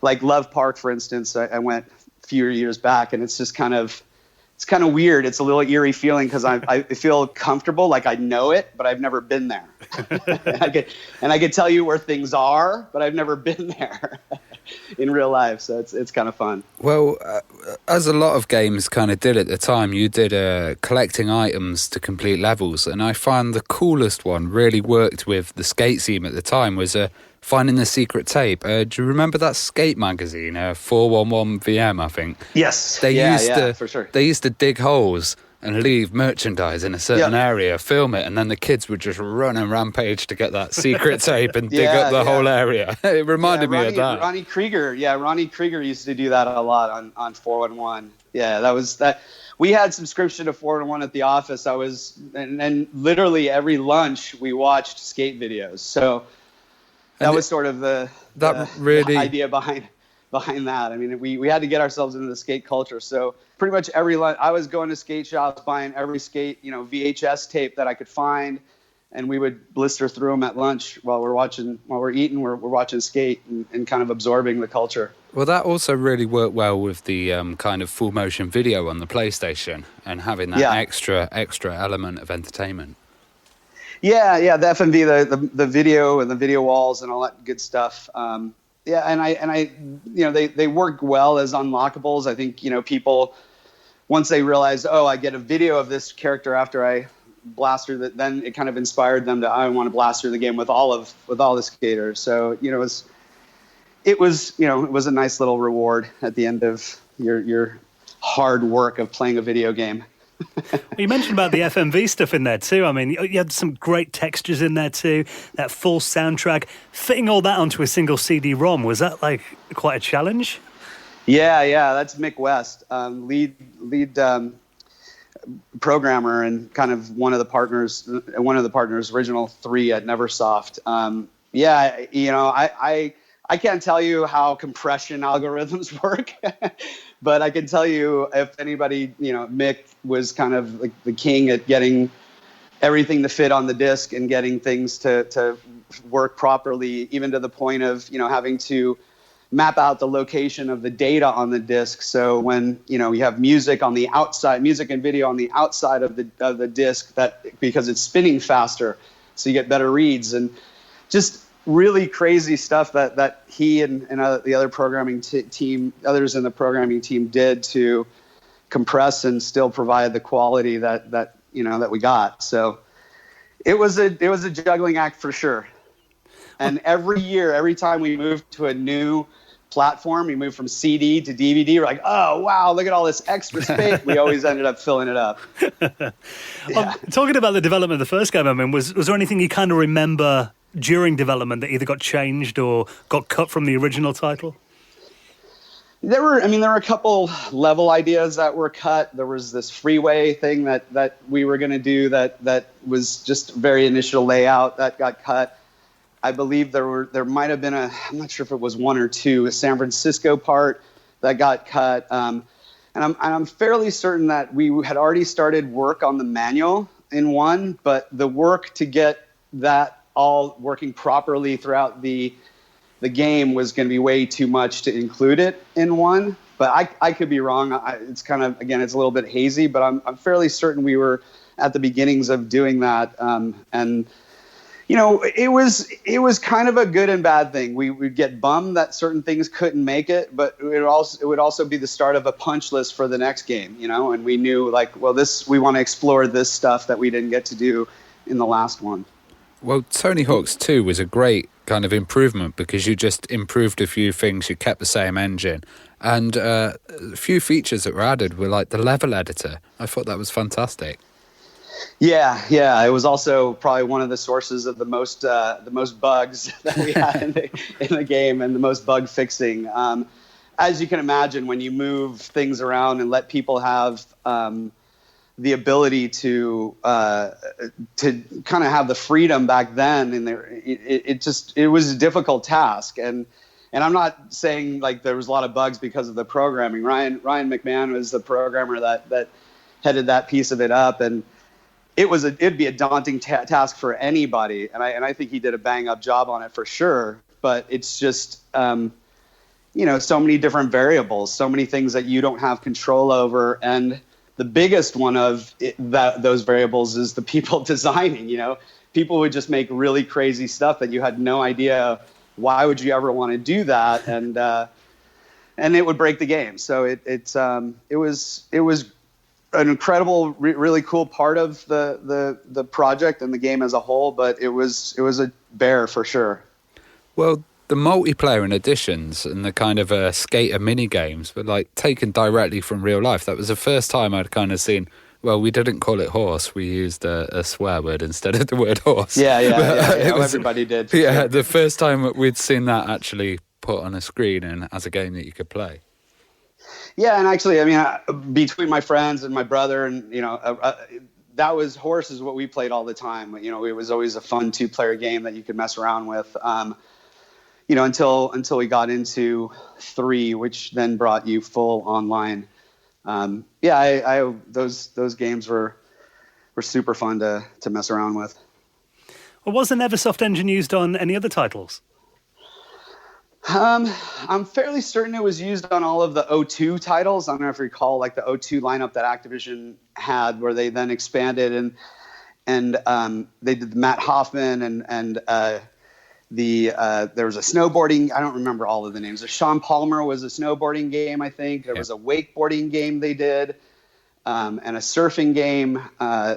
like Love Park, for instance. I went a few years back, and it's kind of weird. It's a little eerie feeling because I feel comfortable, like I know it, but I've never been there. and I could tell you where things are, but I've never been there in real life. So it's kind of fun. Well, as a lot of games kind of did at the time, you did collecting items to complete levels, and I found the coolest one really worked with the skate scene at the time was finding the secret tape. Do you remember that skate magazine, 411 VM, I think? Yes. They used to, for sure. They used to dig holes and leave merchandise in a certain area, film it, and then the kids would just run and rampage to get that secret tape and dig up the whole area. It reminded me of that. Ronnie Krieger used to do that a lot on 411. Yeah, that was that. We had subscription to 411 at the office. And literally every lunch we watched skate videos. So that was sort of the idea behind that. I mean, we had to get ourselves into the skate culture. So pretty much every lunch, I was going to skate shops, buying every skate, VHS tape that I could find, and we would blister through them at lunch while we're eating, we're watching skate and kind of absorbing the culture. Well, that also really worked well with the kind of full motion video on the PlayStation and having that extra element of entertainment. Yeah, the FMV, the video and the video walls and all that good stuff. And I they work well as unlockables. I think people, once they realize, I get a video of this character after I blast through that, then it kind of inspired them to I want to blast through the game with all the skaters. So it was a nice little reward at the end of your hard work of playing a video game. Well, you mentioned about the FMV stuff in there too. I mean, you had some great textures in there too, that full soundtrack. Fitting all that onto a single CD-ROM, was that like quite a challenge? Yeah, that's Mick West, lead programmer and kind of one of the partners, original 3 at Neversoft. I can't tell you how compression algorithms work, but I can tell you if anybody, Mick was kind of like the king at getting everything to fit on the disc and getting things to work properly, even to the point of, having to map out the location of the data on the disc. So when, you have music on the outside, music and video on the outside of the disc, that because it's spinning faster, so you get better reads, and just really crazy stuff that he and the other programming team, others in the programming team did to compress and still provide the quality that we got. So it was a juggling act for sure. And every time we moved to a new platform, we moved from CD to DVD, we're like, oh wow, look at all this extra space. We always ended up filling it up. Well, talking about the development of the first game, I mean, was there anything you kind of remember during development that either got changed or got cut from the original title? There were a couple level ideas that were cut. There was this freeway thing that we were going to do that was just very initial layout that got cut. I believe there might have been I'm not sure if it was 1 or 2, a San Francisco part that got cut. And I'm fairly certain that we had already started work on the manual in 1, but the work to get that all working properly throughout the game was going to be way too much to include it in 1. But I could be wrong. It's kind of, again, it's a little bit hazy, but I'm fairly certain we were at the beginnings of doing that. And it was kind of a good and bad thing. We would get bummed that certain things couldn't make it, but it would also be the start of a punch list for the next game, and we knew we want to explore this stuff that we didn't get to do in the last one. Well, Tony Hawk's 2 was a great kind of improvement because you just improved a few things, you kept the same engine, and a few features that were added were like the level editor. I thought that was fantastic. Yeah. It was also probably one of the sources of the most bugs that we had in the game, and the most bug fixing. As you can imagine, when you move things around and let people have the ability to kind of have the freedom back then, and it was a difficult task. And I'm not saying like there was a lot of bugs because of the programming. Ryan McMahon was the programmer that headed that piece of it up, and it'd be a daunting task for anybody. And I think he did a bang up job on it for sure. But it's just so many different variables, so many things that you don't have control over, and the biggest one of those variables is the people designing. People would just make really crazy stuff that you had no idea why would you ever want to do that, and it would break the game. So it was an incredible, really cool part of the project and the game as a whole, but it was a bear for sure. Well, the multiplayer and additions and the kind of skater mini games were like taken directly from real life. That was the first time I'd kind of seen. Well, we didn't call it horse. We used a swear word instead of the word horse. Yeah. Everybody did. Yeah, the first time we'd seen that actually put on a screen and as a game that you could play. Yeah, and actually, between my friends and my brother, and that was horse is what we played all the time. It was always a fun 2-player game that you could mess around with. Until we got into 3, which then brought you full online. Those games were super fun to mess around with. Well, was the Neversoft engine used on any other titles? I'm fairly certain it was used on all of the O2 titles. I don't know if you recall, like the O2 lineup that Activision had, where they then expanded and they did Matt Hoffman and there was a snowboarding. I don't remember all of the names. Sean Palmer was a snowboarding game, I think. There was a wakeboarding game they did, and a surfing game.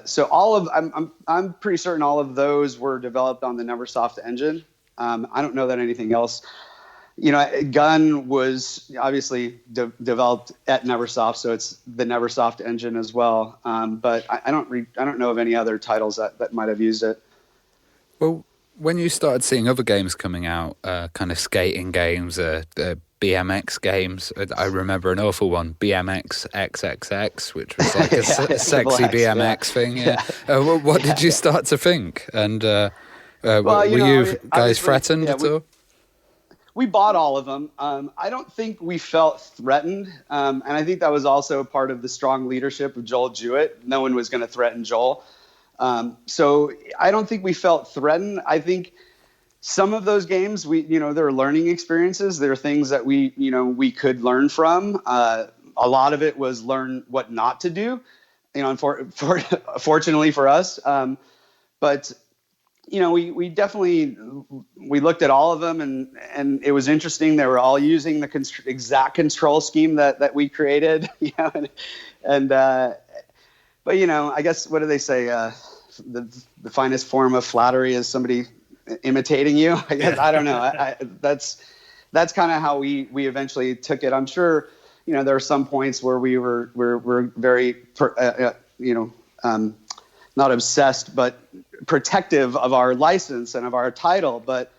So I'm pretty certain all of those were developed on the Neversoft engine. I don't know that anything else Gun was obviously developed at Neversoft, so it's the Neversoft engine as well. But I don't know of any other titles that might have used it. Well, when you started seeing other games coming out, kind of skating games, BMX games, I remember an awful one, BMX XXX, which was like a sexy BMX thing. Yeah. What did you start to think? And were you guys threatened at all? We bought all of them. I don't think we felt threatened. And I think that was also part of the strong leadership of Joel Jewett. No one was going to threaten Joel. So I don't think we felt threatened. I think some of those games, there were learning experiences. There are things that we could learn from. A lot of it was learn what not to do, fortunately for us. But we definitely looked at all of them, and it was interesting. They were all using the exact control scheme that we created, but I guess, what do they say? The finest form of flattery is somebody imitating you. I guess I don't know. That's kind of how we eventually took it. I'm sure there are some points where we're very not obsessed, but protective of our license and of our title. But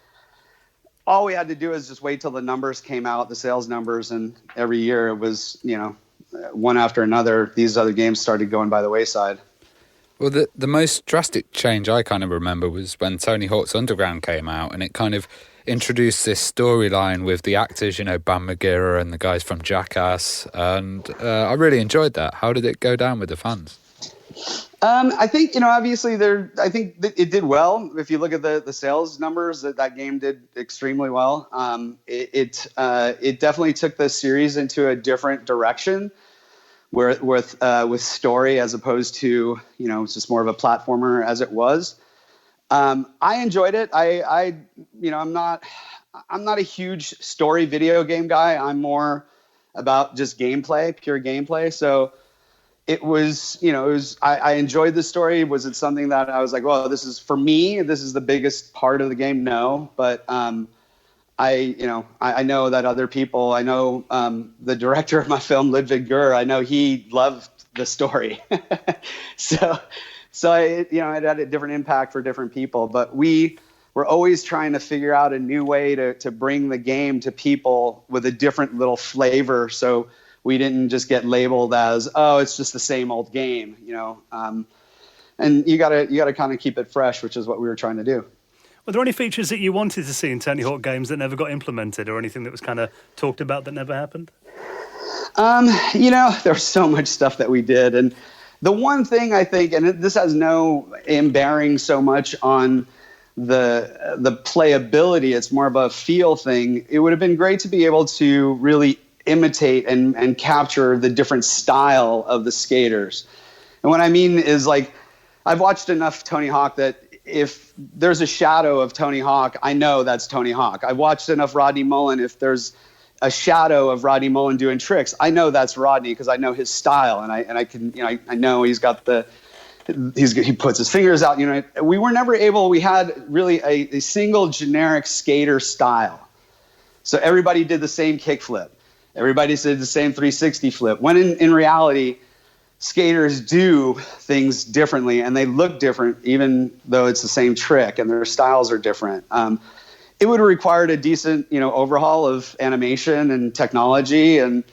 all we had to do is just wait till the numbers came out, the sales numbers, and every year it was one after another. These other games started going by the wayside. Well, the most drastic change I kind of remember was when Tony Hawk's Underground came out, and it kind of introduced this storyline with the actors, Bam Margera and the guys from Jackass, and I really enjoyed that. How did it go down with the fans? I think, obviously I think it did well. If you look at the sales numbers, that game did extremely well. It definitely took the series into a different direction, with story as opposed to, it's just more of a platformer as it was. I enjoyed it. I'm not a huge story video game guy. I'm more about just gameplay, pure gameplay. So it was, I enjoyed the story. Was it something that I was like, well, this is the biggest part of the game? No, but I know that other people, I know the director of my film, Ludwig Gür, I know he loved the story. so it had a different impact for different people, but we were always trying to figure out a new way to bring the game to people with a different little flavor. So we didn't just get labeled as, oh, it's just the same old game, and you gotta kind of keep it fresh, which is what we were trying to do. Were there any features that you wanted to see in Tony Hawk games that never got implemented, or anything that was kind of talked about that never happened? There's so much stuff that we did. And the one thing I think, and this has no bearing so much on the playability, it's more of a feel thing. It would have been great to be able to really imitate and capture the different style of the skaters. And what I mean is, like, I've watched enough Tony Hawk that if there's a shadow of Tony Hawk, I know that's Tony Hawk. I've watched enough Rodney Mullen. If there's a shadow of Rodney Mullen doing tricks, I know that's Rodney because I know his style, and I know he's got he puts his fingers out. We were never able. We had really a single generic skater style, so everybody did the same kickflip. Everybody did the same 360 flip. When in reality, skaters do things differently, and they look different, even though it's the same trick, and their styles are different. It would have required a decent, overhaul of animation and technology, and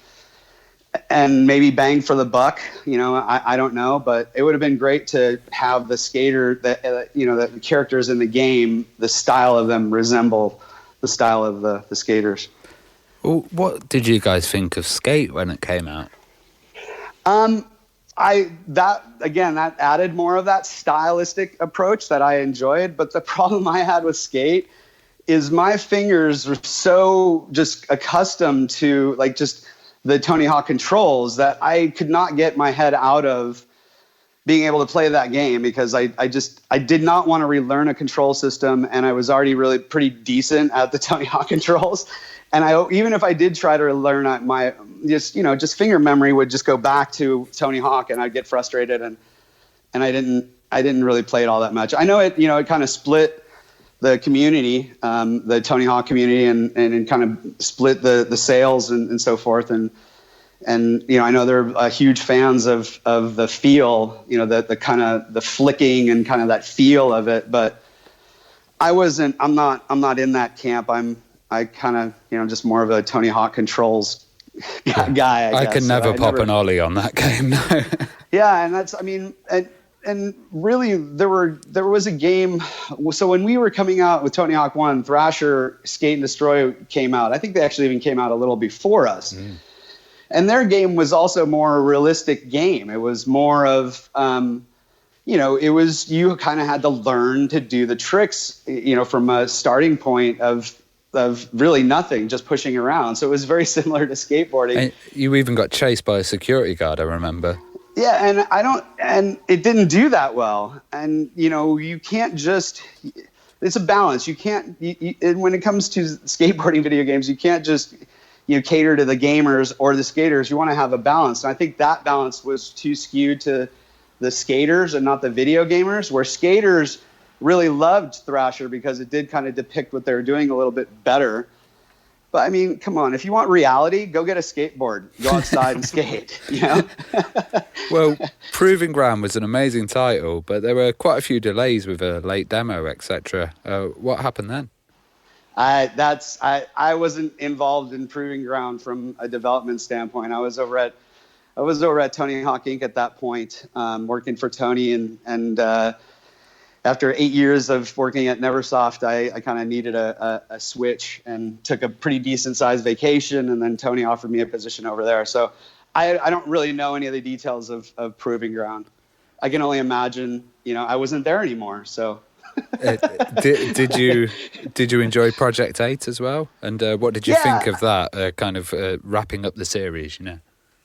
maybe bang for the buck. I don't know, but it would have been great to have the skater, the characters in the game, the style of them resemble the style of the skaters. Well, what did you guys think of Skate when it came out? That added more of that stylistic approach that I enjoyed. But the problem I had with Skate is my fingers were so just accustomed to just the Tony Hawk controls that I could not get my head out of being able to play that game, because I did not want to relearn a control system, and I was already really pretty decent at the Tony Hawk controls. And even if I did try to learn my just finger memory would just go back to Tony Hawk, and I'd get frustrated, and I didn't really play it all that much. I know it kind of split the community, the Tony Hawk community, and kind of split the sales and so forth. And I know they're huge fans of the feel, the kind of the flicking and kind of that feel of it. But I'm not in that camp. I kind of, just more of a Tony Hawk controls guy. I could never pop an ollie on that game. No. Yeah. And that's, and really, there was a game. So when we were coming out with Tony Hawk 1, Thrasher Skate and Destroy came out. I think they actually even came out a little before us. And their game was also more a realistic game. It was more of, it was, you kind of had to learn to do the tricks, from a starting point of really nothing, just pushing around. So it was very similar to skateboarding. And you even got chased by a security guard, I remember. Yeah, and it didn't do that well. And, you can't just, it's a balance. You can't, and when it comes to skateboarding video games, you can't just, cater to the gamers or the skaters. You want to have a balance. And I think that balance was too skewed to the skaters and not the video gamers, where skaters really loved Thrasher because it did kind of depict what they were doing a little bit better. But come on, if you want reality, go get a skateboard, go outside and skate, Well, Proving Ground was an amazing title, but there were quite a few delays with a late demo, etc. What happened then? I wasn't involved in Proving Ground from a development standpoint. I was over at Tony Hawk Inc. at that point, working for Tony, and after 8 years of working at Neversoft, I kind of needed a switch and took a pretty decent sized vacation, and then Tony offered me a position over there. So I don't really know any of the details of Proving Ground. I can only imagine, I wasn't there anymore. So did you enjoy Project 8 as well? And what did you think of that kind of wrapping up the series?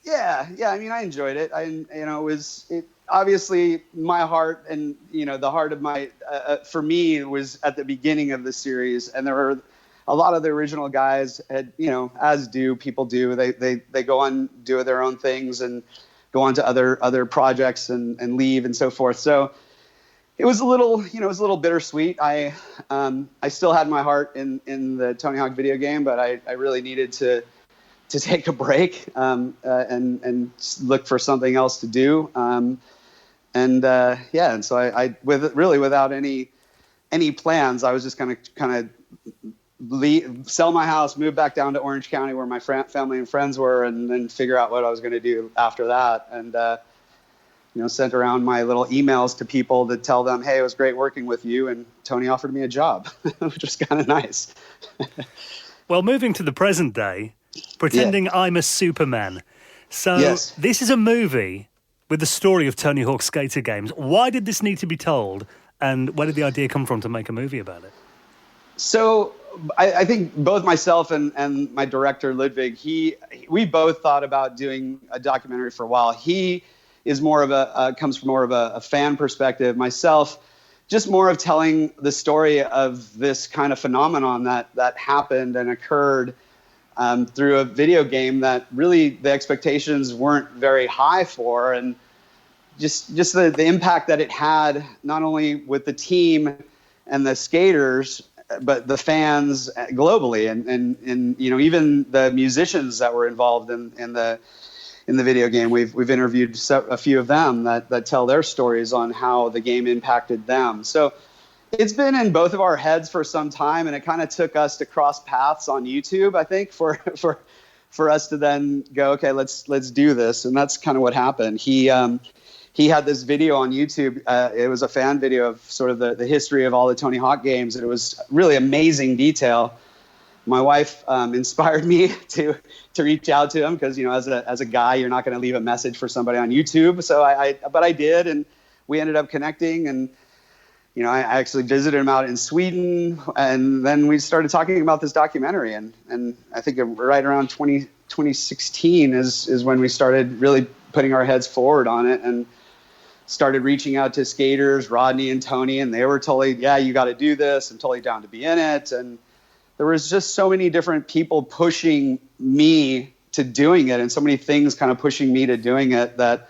Yeah. I enjoyed it. It obviously my heart and the heart of my for me was at the beginning of the series, and there were a lot of the original guys had as do people do, they go on do their own things and go on to other projects and leave and so forth. So it was a little bittersweet. I still had my heart in the Tony Hawk video game, but I really needed to take a break and look for something else to do. And so I without any plans, I was just going to kind of sell my house, move back down to Orange County where my family and friends were, and then figure out what I was going to do after that. And sent around my little emails to people to tell them, hey, it was great working with you, and Tony offered me a job, which was kind of nice. Well, moving to the present day, pretending I'm a Superman. So This is a movie with the story of Tony Hawk's skater games. Why did this need to be told, and where did the idea come from to make a movie about it? So I think both myself and my director, Ludwig, we both thought about doing a documentary for a while. He is more of comes from more of a fan perspective. Myself, just more of telling the story of this kind of phenomenon that happened and occurred through a video game that really the expectations weren't very high for, and just the impact that it had, not only with the team and the skaters, but the fans globally, and even the musicians that were involved in the video game. We've interviewed a few of them that tell their stories on how the game impacted them. So it's been in both of our heads for some time, and it kind of took us to cross paths on YouTube, I think, for us to then go, okay, let's do this. And that's kind of what happened. He had this video on YouTube. It was a fan video of sort of the history of all the Tony Hawk games. And it was really amazing detail. My wife inspired me to reach out to him because, as a guy, you're not going to leave a message for somebody on YouTube. So but I did, and we ended up connecting. And I actually visited him out in Sweden, and then we started talking about this documentary. And I think right around 2016 is when we started really putting our heads forward on it and started reaching out to skaters, Rodney and Tony, and they were totally, yeah, you got to do this, and totally down to be in it. And there was just so many different people pushing me to doing it, and so many things kind of pushing me to doing it, that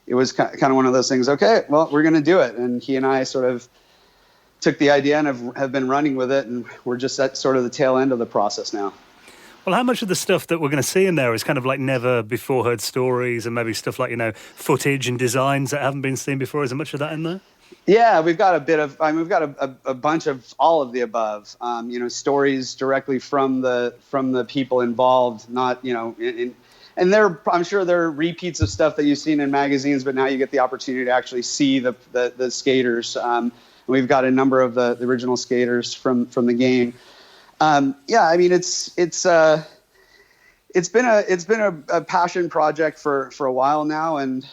it was kind of one of those things, okay, well, we're going to do it. And he and I sort of took the idea and have been running with it, and we're just at sort of the tail end of the process now. Well, how much of the stuff that we're going to see in there is kind of like never before heard stories, and maybe stuff like, footage and designs that haven't been seen before? Is there much of that in there? Yeah, we've got a bit of. We've got a bunch of all of the above. Stories directly from the people involved. Not and I'm sure there are repeats of stuff that you've seen in magazines, but now you get the opportunity to actually see the skaters. We've got a number of the original skaters from the game. It's been a passion project for a while now, and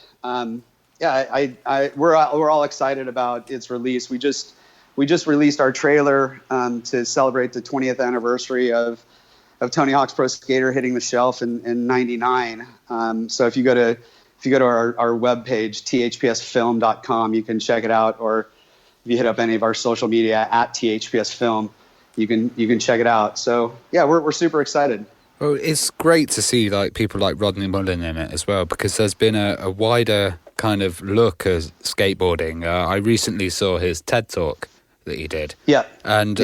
we're all excited about its release. We just released our trailer to celebrate the 20th anniversary of Tony Hawk's Pro Skater hitting the shelf in '99. So if you go to our webpage, thpsfilm.com, you can check it out, or if you hit up any of our social media at thpsfilm, you can check it out. So yeah, we're super excited. Well, it's great to see people like Rodney Mullen in it as well, because there's been a wider kind of look at skateboarding. I recently saw his TED Talk that he did. Yeah. And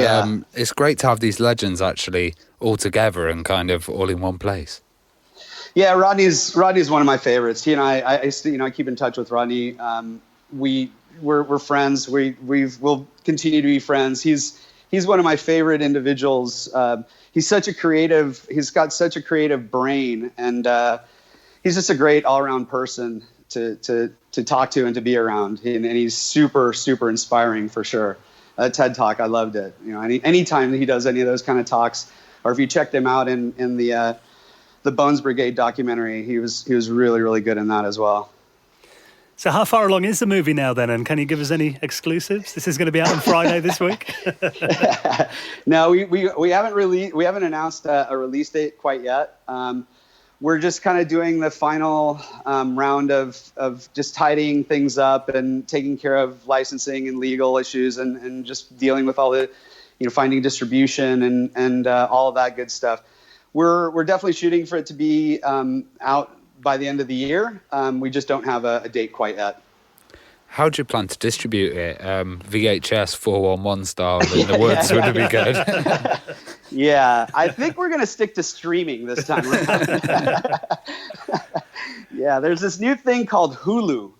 it's great to have these legends actually all together and kind of all in one place. Yeah, Rodney's one of my favorites. He and I keep in touch with Rodney. We're friends. We'll continue to be friends. He's one of my favorite individuals. He's got such a creative brain, and he's just a great all-around person to talk to and to be around. And he's super, super inspiring for sure. TED Talk, I loved it. Anytime he does any of those kind of talks, or if you checked him out in the Bones Brigade documentary, he was really, really good in that as well. So how far along is the movie now then, and can you give us any exclusives? This is going to be out on Friday this week. No, we haven't announced a release date quite yet. We're just kind of doing the final round of just tidying things up and taking care of licensing and legal issues and just dealing with all the, finding distribution and all of that good stuff. We're definitely shooting for it to be out by the end of the year. We just don't have a date quite yet. How do you plan to distribute it? VHS 411 style, and the words would be good. Yeah, I think we're going to stick to streaming this time around. Yeah, there's this new thing called Hulu.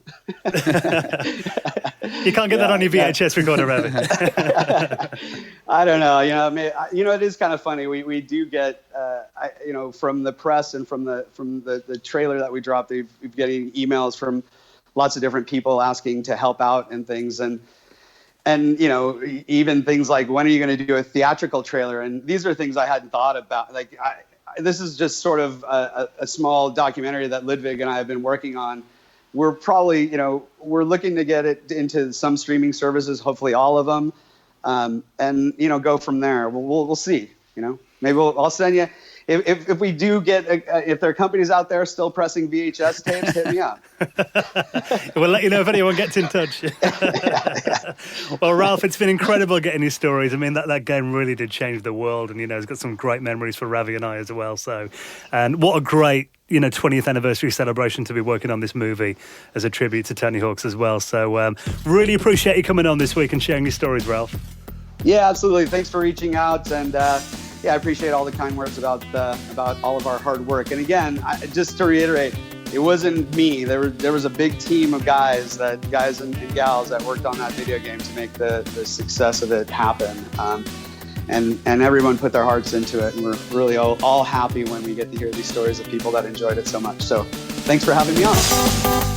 You can't get that on your VHS recorder, Ravi. I don't know. It is kind of funny. We do get, from the press and from the trailer that we dropped, we're getting emails from lots of different people asking to help out and things, and even things like, when are you going to do a theatrical trailer? And these are things I hadn't thought about. This is just sort of a small documentary that Ludwig and I have been working on. We're probably, we're looking to get it into some streaming services, hopefully all of them, and go from there. We'll see. Maybe I'll send you. If we do get, if there are companies out there still pressing VHS tapes, hit me up. We'll let you know if anyone gets in touch. Yeah. Well, Ralph, it's been incredible getting these stories. I mean, that game really did change the world, and it's got some great memories for Ravi and I as well. So, and what a great 20th anniversary celebration to be working on this movie as a tribute to Tony Hawk's as well. So, really appreciate you coming on this week and sharing your stories, Ralph. Yeah, absolutely. Thanks for reaching out, and I appreciate all the kind words about all of our hard work. And again, just to reiterate, it wasn't me. There was a big team of guys and gals that worked on that video game to make the success of it happen. And everyone put their hearts into it, and we're really all happy when we get to hear these stories of people that enjoyed it so much. So thanks for having me on.